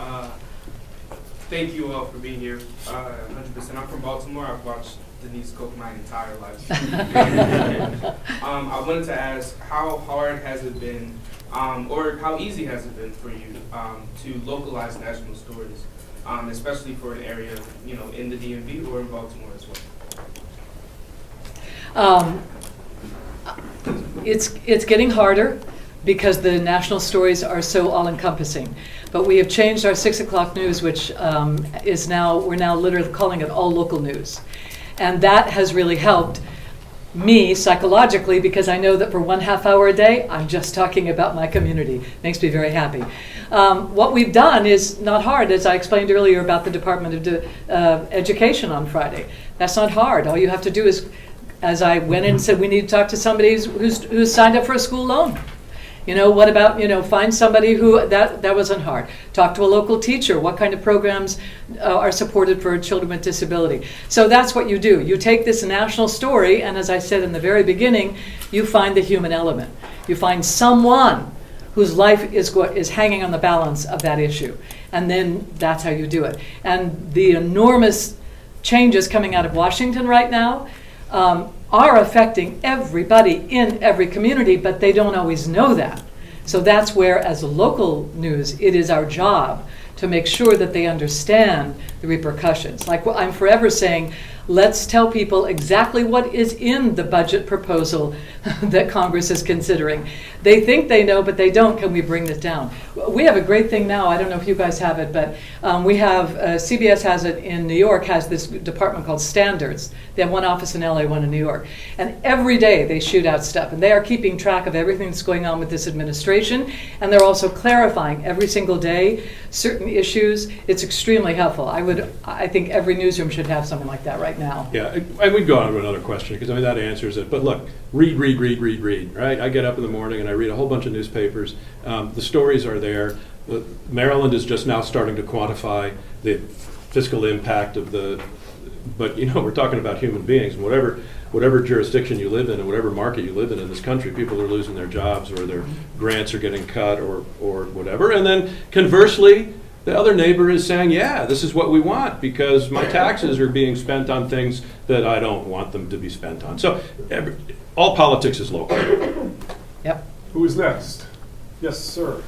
Thank you all for being here, 100%. I'm from Baltimore. I've watched Denise cook my entire life. I wanted to ask, how hard has it been, or how easy has it been for you to localize national stories, especially for an area, in the DMV or in Baltimore as well? It's getting harder because the national stories are so all-encompassing. But we have changed our 6 o'clock news, which we're now literally calling it all local news. And that has really helped me psychologically, because I know that for 1/2 hour a day, I'm just talking about my community. Makes me very happy. What we've done is not hard, as I explained earlier about the Department of Education on Friday. That's not hard. All you have to do is, as I went in and said, we need to talk to somebody who's signed up for a school loan. You know, what about, you know, find somebody who, that wasn't hard. Talk to a local teacher. What kind of programs are supported for children with disability? So that's what you do. You take this national story, and as I said in the very beginning, you find the human element. You find someone whose life is hanging on the balance of that issue. And then that's how you do it. And the enormous changes coming out of Washington right now are affecting everybody in every community, but they don't always know that. So that's where, as a local news, it is our job to make sure that they understand the repercussions. Like I'm forever saying, let's tell people exactly what is in the budget proposal that Congress is considering. They think they know, but they don't. Can we bring this down? We have a great thing now. I don't know if you guys have it, but we have, CBS has it in New York, has this department called Standards. They have one office in LA, one in New York. And every day they shoot out stuff. And they are keeping track of everything that's going on with this administration. And they're also clarifying every single day certain issues. It's extremely helpful. I think every newsroom should have something like that right now. Yeah, and we'd go on to another question, because I mean, that answers it. But look, read, right? I get up in the morning and I read a whole bunch of newspapers. The stories are there. Maryland is just now starting to quantify the fiscal impact of but you know, we're talking about human beings, and whatever jurisdiction you live in and whatever market you live in this country, people are losing their jobs, or their grants are getting cut, or whatever. And then conversely, the other neighbor is saying, yeah, this is what we want, because my taxes are being spent on things that I don't want them to be spent on. So all politics is local. Yep. Who is next? Yes, sir.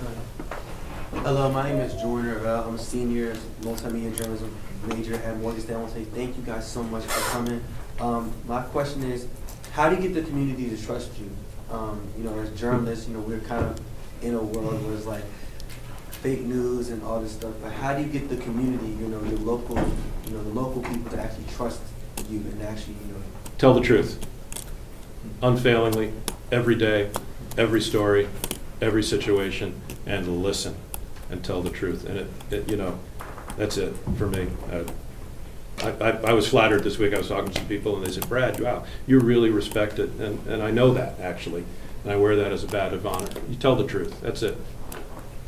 Hello, my name is Jordan. I'm a senior multimedia journalism major at Morgan Stanley. I want to say thank you guys so much for coming. My question is, how do you get the community to trust you? You know, as journalists, you know, we're kind of in a world where it's like fake news and all this stuff. But how do you get the community, you know, the local people to actually trust you and actually, you know, Tell the truth, unfailingly, every day, every story, every situation, and listen and tell the truth. And it you know, that's it for me. I was flattered this week. I was talking to some people, and they said, Brad, wow, you really respect it. And I know that, actually. And I wear that as a badge of honor. You tell the truth. That's it.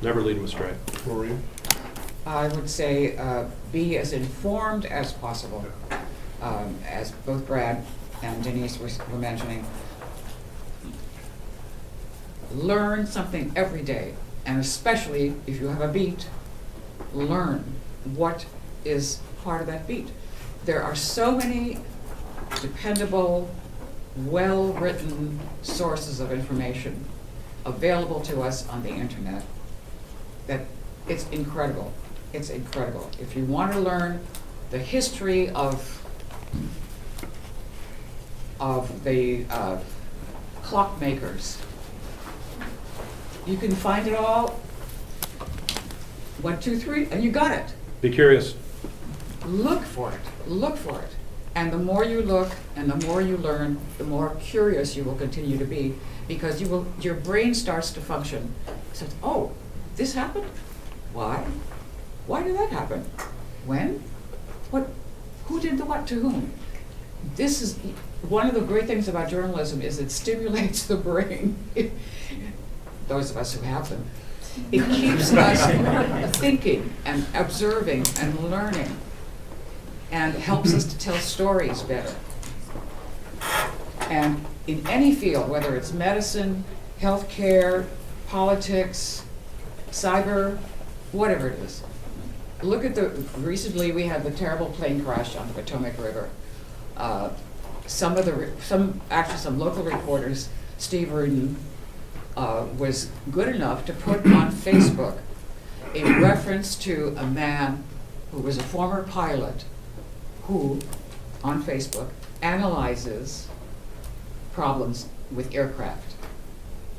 Never lead them astray. Maureen? I would say be as informed as possible. As both Brad and Denise were mentioning, learn something every day, and especially if you have a beat, learn what is part of that beat. There are so many dependable, well-written sources of information available to us on the internet that it's incredible. It's incredible. If you want to learn the history of the clockmakers, you can find it all. 1, 2, 3, and you got it. Be curious. Look for it. Look for it. And the more you look and the more you learn, the more curious you will continue to be, because your brain starts to function. It says, oh, this happened? Why? Why did that happen? When? What? Who did the what to whom? This is one of the great things about journalism, is it stimulates the brain. Those of us who have them. It keeps us thinking and observing and learning, and helps us to tell stories better. And in any field, whether it's medicine, healthcare, politics, cyber, whatever it is. Look at recently we had the terrible plane crash on the Potomac River. Some local reporters, Steve Rudin, was good enough to put on Facebook a reference to a man who was a former pilot who, on Facebook, analyzes problems with aircraft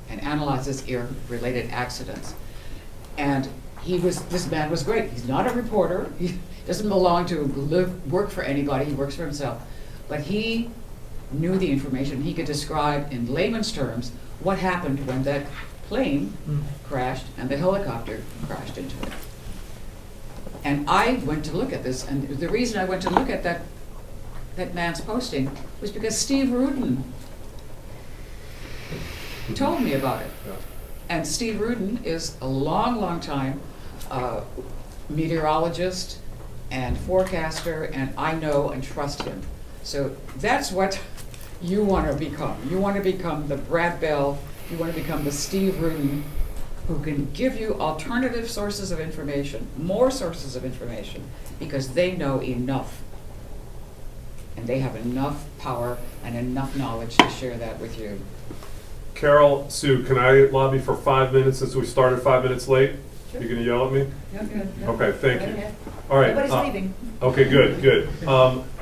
and analyzes air-related accidents. And this man was great. He's not a reporter. He doesn't belong to work for anybody. He works for himself. But he knew the information. He could describe in layman's terms what happened when that plane crashed and the helicopter crashed into it. And I went to look at this, and the reason I went to look at that man's posting was because Steve Rudin told me about it. And Steve Rudin is a long, long time meteorologist and forecaster, and I know and trust him. So that's what you want to become. You want to become the Brad Bell, you want to become the Steve Rudin, who can give you alternative sources of information, more sources of information, because they know enough. And they have enough power and enough knowledge to share that with you. Carol, Sue, can I lobby for 5 minutes since we started 5 minutes late? Sure. You gonna yell at me? Yeah. Okay, thank you. All right. Nobody's leaving. Okay, good.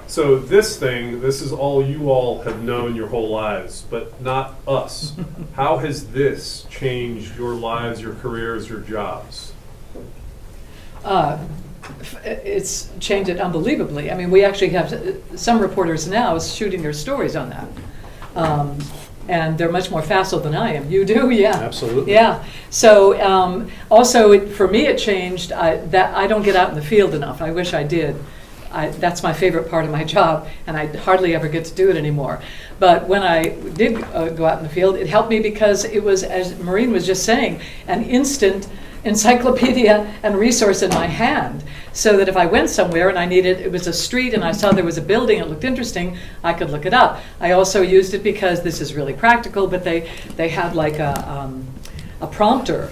So this is all you all have known your whole lives, but not us. How has this changed your lives, your careers, your jobs? It's changed it unbelievably. I mean, we actually have some reporters now shooting their stories on that. And they're much more facile than I am. You do, yeah. Absolutely. Yeah. So also, for me, it changed that I don't get out in the field enough. I wish I did. That's my favorite part of my job, and I hardly ever get to do it anymore. But when I did go out in the field, it helped me because it was, as Maureen was just saying, an instant encyclopedia and resource in my hand, so that if I went somewhere and it was a street and I saw there was a building, it looked interesting, I could look it up. I also used it because this is really practical, but they had like a prompter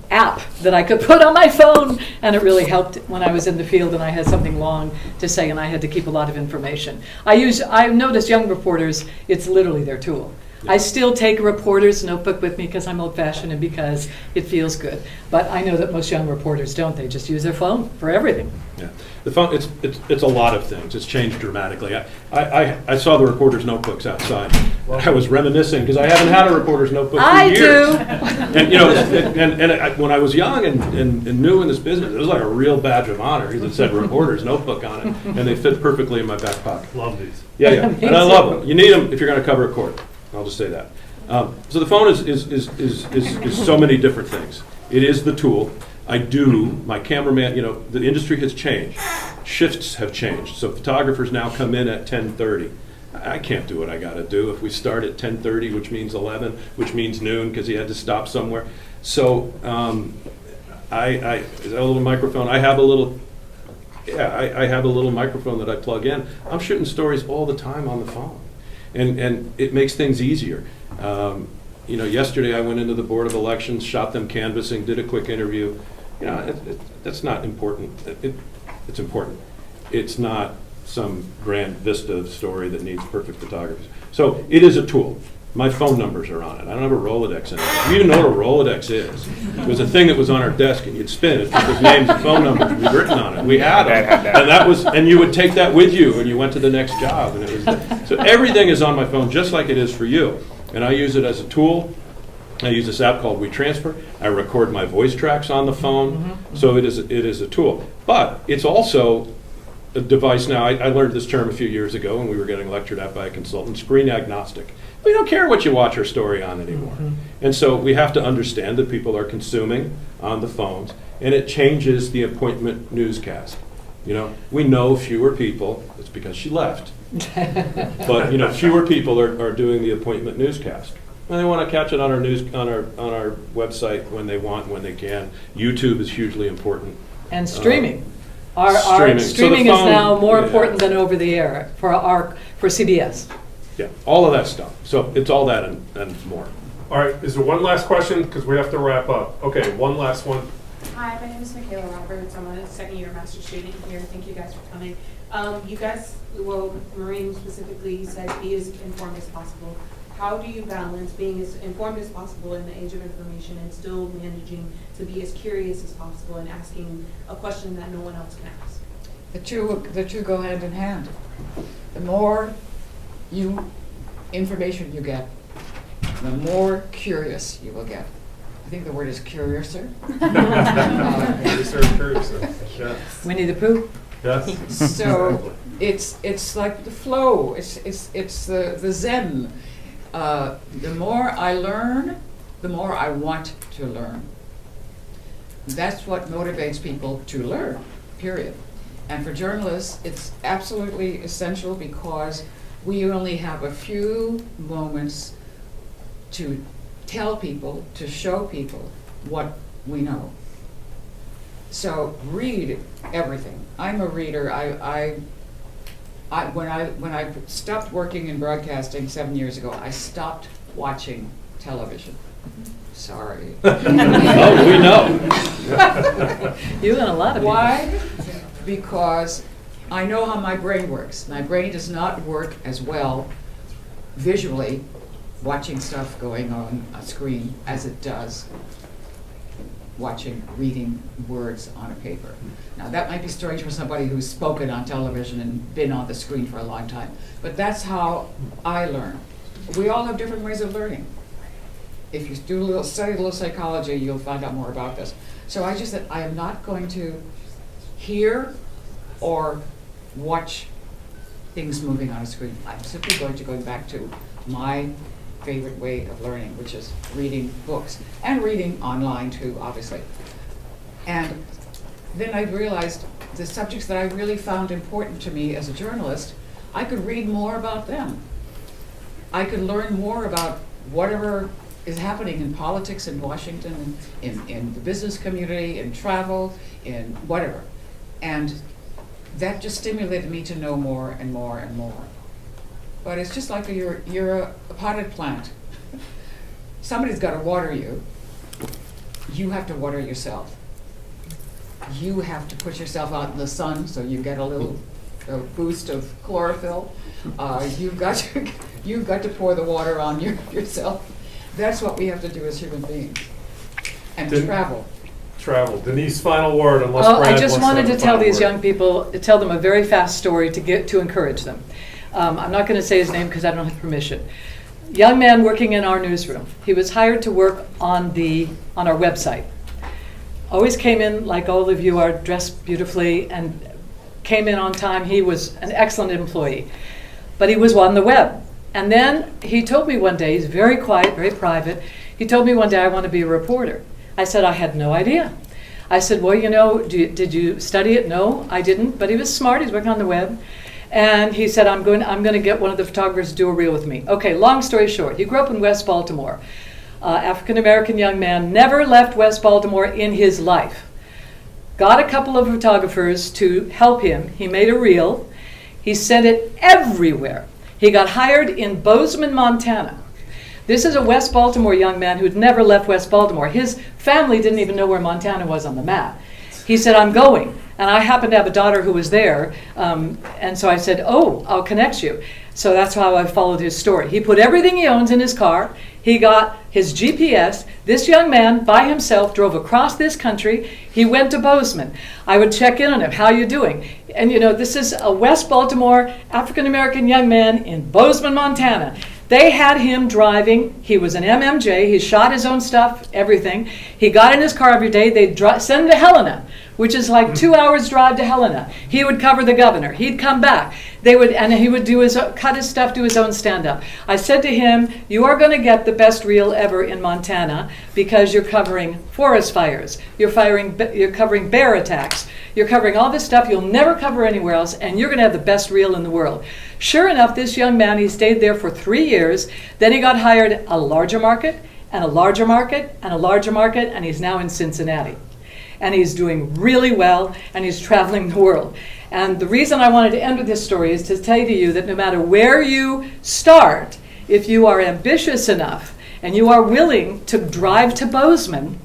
app that I could put on my phone, and it really helped when I was in the field and I had something long to say and I had to keep a lot of information. I've noticed young reporters, it's literally their tool. I still take a reporter's notebook with me because I'm old-fashioned and because it feels good. But I know that most young reporters don't. They just use their phone for everything. Yeah, the phone, it's a lot of things. It's changed dramatically. I saw the reporter's notebooks outside. I was reminiscing because I haven't had a reporter's notebook for I years. do. And when I was young and new in this business, it was like a real badge of honor. It said reporter's notebook on it, and they fit perfectly in my back pocket. Love these. Yeah, Me and I too. love them. You need them if you're going to cover a court. I'll just say that. So the phone is so many different things. It is the tool. My cameraman, the industry has changed. Shifts have changed. So photographers now come in at 10:30. I can't do what I got to do if we start at 10:30, which means 11, which means noon because he had to stop somewhere. So I is that a little microphone? I have a little microphone that I plug in. I'm shooting stories all the time on the phone. And it makes things easier. Yesterday I went into the Board of Elections, shot them canvassing, did a quick interview. That's not important. It's important. It's not some grand vista of story that needs perfect photography. So it is a tool. My phone numbers are on it. I don't have a Rolodex in it. You even know what a Rolodex is. It was a thing that was on our desk, and you'd spin it. People's names and phone numbers would be written on it. We had them, and you would take that with you when you went to the next job. So everything is on my phone, just like it is for you. And I use it as a tool. I use this app called WeTransfer. I record my voice tracks on the phone. So it is a tool. But it's also a device now. I learned this term a few years ago when we were getting lectured at by a consultant, screen agnostic. We don't care what you watch our story on anymore. And so we have to understand that people are consuming on the phones, and it changes the appointment newscast. We know fewer people, it's because she left, but fewer people are doing the appointment newscast. And they want to catch it on our website when they want, when they can. YouTube is hugely important. And streaming. Our streaming. streaming So the is phone, now more yeah. important than over the air for CBS. Yeah, all of that stuff. So it's all that and more. All right, is there one last question? Because we have to wrap up. Okay, one last one. Hi, my name is Michaela Roberts. I'm a second-year master's student here. Thank you guys for coming. You guys, Maureen specifically said be as informed as possible. How do you balance being as informed as possible in the age of information and still managing to be as curious as possible and asking a question that no one else can ask? The two go hand in hand. The more information you get, the more curious you will get. I think the word is curiouser. Yes. Winnie the Pooh? Yes. So it's like the flow. It's the zen. The more I learn, the more I want to learn. That's what motivates people to learn, period. And for journalists, it's absolutely essential because we only have a few moments to tell people, to show people what we know. So read everything. I'm a reader. When I stopped working in broadcasting 7 years ago, I stopped watching television. Sorry. Oh, we know. You and a lot of people. Why? Because I know how my brain works. My brain does not work as well visually, watching stuff going on a screen, as it does reading words on a paper. Now that might be strange for somebody who's spoken on television and been on the screen for a long time, but that's how I learn. We all have different ways of learning. If you study a little psychology, you'll find out more about this. So I just said, I am not going to hear or watch things moving on a screen. I'm simply going to go back to my favorite way of learning, which is reading books and reading online too, obviously. And then I realized the subjects that I really found important to me as a journalist, I could read more about them. I could learn more about whatever is happening in politics in Washington, in the business community, in travel, in whatever. And that just stimulated me to know more and more and more. But it's just like you're a potted plant. Somebody's got to water you. You have to water yourself. You have to put yourself out in the sun so you get a little boost of chlorophyll. You've got to pour the water on yourself. That's what we have to do as human beings. And travel. Travel. Denise, final word, unless Well, Brad I just wants wanted have to a tell final these word. young people, tell them a very fast story to encourage them. I'm not going to say his name because I don't have permission. Young man working in our newsroom. He was hired to work on our website. Always came in, like all of you are, dressed beautifully and came in on time. He was an excellent employee, but he was on the web. And then he told me one day, he's very quiet, very private, he told me one day, I want to be a reporter. I said, I had no idea. I said, well, did you study it? No, I didn't, but he was smart, he's working on the web. And he said, I'm going to get one of the photographers to do a reel with me. Okay, long story short, he grew up in West Baltimore. African-American young man, never left West Baltimore in his life. Got a couple of photographers to help him. He made a reel. He sent it everywhere. He got hired in Bozeman, Montana. This is a West Baltimore young man who'd never left West Baltimore. His family didn't even know where Montana was on the map. He said, I'm going. And I happened to have a daughter who was there. And so I said, oh, I'll connect you. So that's how I followed his story. He put everything he owns in his car. He got his GPS. This young man, by himself, drove across this country. He went to Bozeman. I would check in on him. How you doing? And this is a West Baltimore African-American young man in Bozeman, Montana. They had him driving. He was an MMJ. He shot his own stuff, everything. He got in his car every day. They'd send him to Helena, which is like 2 hours drive to Helena. He would cover the governor. He'd come back. He would cut his stuff, do his own stand-up. I said to him, you are going to get the best reel ever in Montana because you're covering forest fires. You're covering bear attacks. You're covering all this stuff you'll never cover anywhere else, and you're going to have the best reel in the world. Sure enough, this young man, he stayed there for 3 years. Then he got hired a larger market, and a larger market, and a larger market, and he's now in Cincinnati. And he's doing really well, and he's traveling the world. And the reason I wanted to end with this story is to tell you that no matter where you start, if you are ambitious enough and you are willing to drive to Bozeman,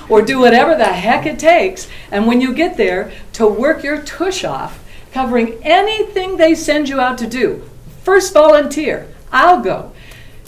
or do whatever the heck it takes, and when you get there, to work your tush off, covering anything they send you out to do. First volunteer, I'll go.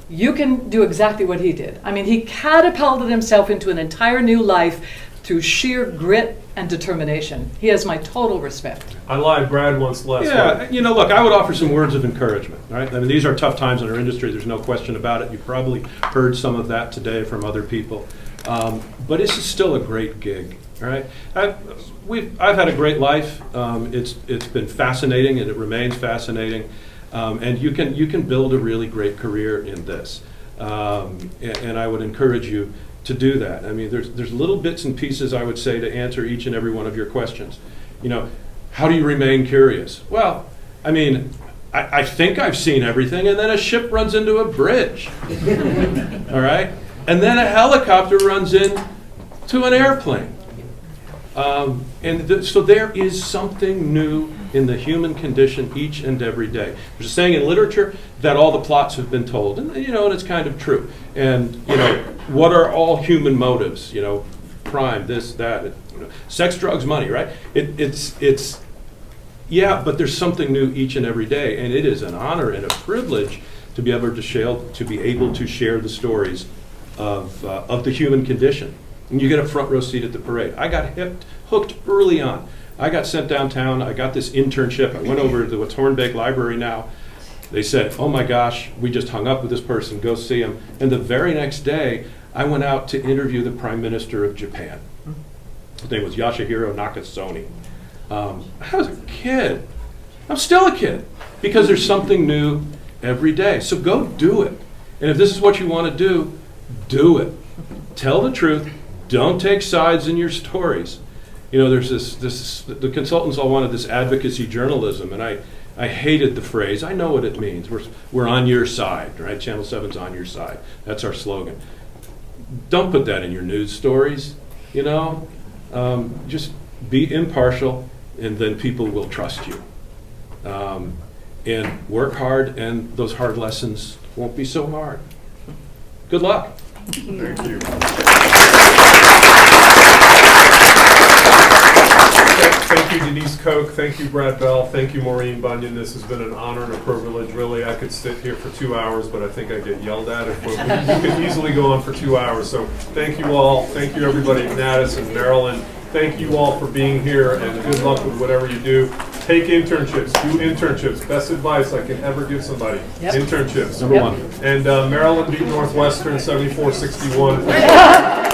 You can do exactly what he did. I mean, he catapulted himself into an entire new life through sheer grit and determination. He has my total respect. I lied, Brad wants less. Yeah, look, I would offer some words of encouragement, right? I mean, these are tough times in our industry. There's no question about it. You probably heard some of that today from other people. But this is still a great gig, all right? I've had a great life. It's been fascinating, and it remains fascinating. And you can build a really great career in this. And I would encourage you to do that. I mean, there's little bits and pieces, I would say, to answer each and every one of your questions. How do you remain curious? Well, I mean, I think I've seen everything, and then a ship runs into a bridge. All right? And then a helicopter runs in to an airplane. So there is something new in the human condition each and every day. There's a saying in literature that all the plots have been told, and and it's kind of true. And what are all human motives? Crime, this, that, sex, drugs, money, right? It's but there's something new each and every day, and it is an honor and a privilege to be able to share the stories of the human condition. And you get a front row seat at the parade. I got hooked early on. I got sent downtown. I got this internship. I went over to what's Hornbeck Library now. They said, oh my gosh, we just hung up with this person. Go see him. And the very next day, I went out to interview the Prime Minister of Japan. His name was Yoshihiro Nakasone. I was a kid. I'm still a kid because there's something new every day. So go do it. And if this is what you want to do it. Tell the truth. Don't take sides in your stories. There's the consultants all wanted this advocacy journalism, and I hated the phrase. I know what it means. We're on your side, right? Channel 7's on your side. That's our slogan. Don't put that in your news stories, Just be impartial, and then people will trust you. And work hard, and those hard lessons won't be so hard. Good luck. Thank you. Thank you, Denise Koch. Thank you, Brad Bell. Thank you, Maureen Bunyan. This has been an honor and a privilege. Really, I could sit here for 2 hours, but I think I get yelled at. We could easily go on for 2 hours. So thank you all. Thank you, everybody at NATAS and Merrill. Thank you all for being here, and good luck with whatever you do. Take internships. Do internships. Best advice I can ever give somebody. Yep. Internships. Number one. And Maryland beat Northwestern 74-61.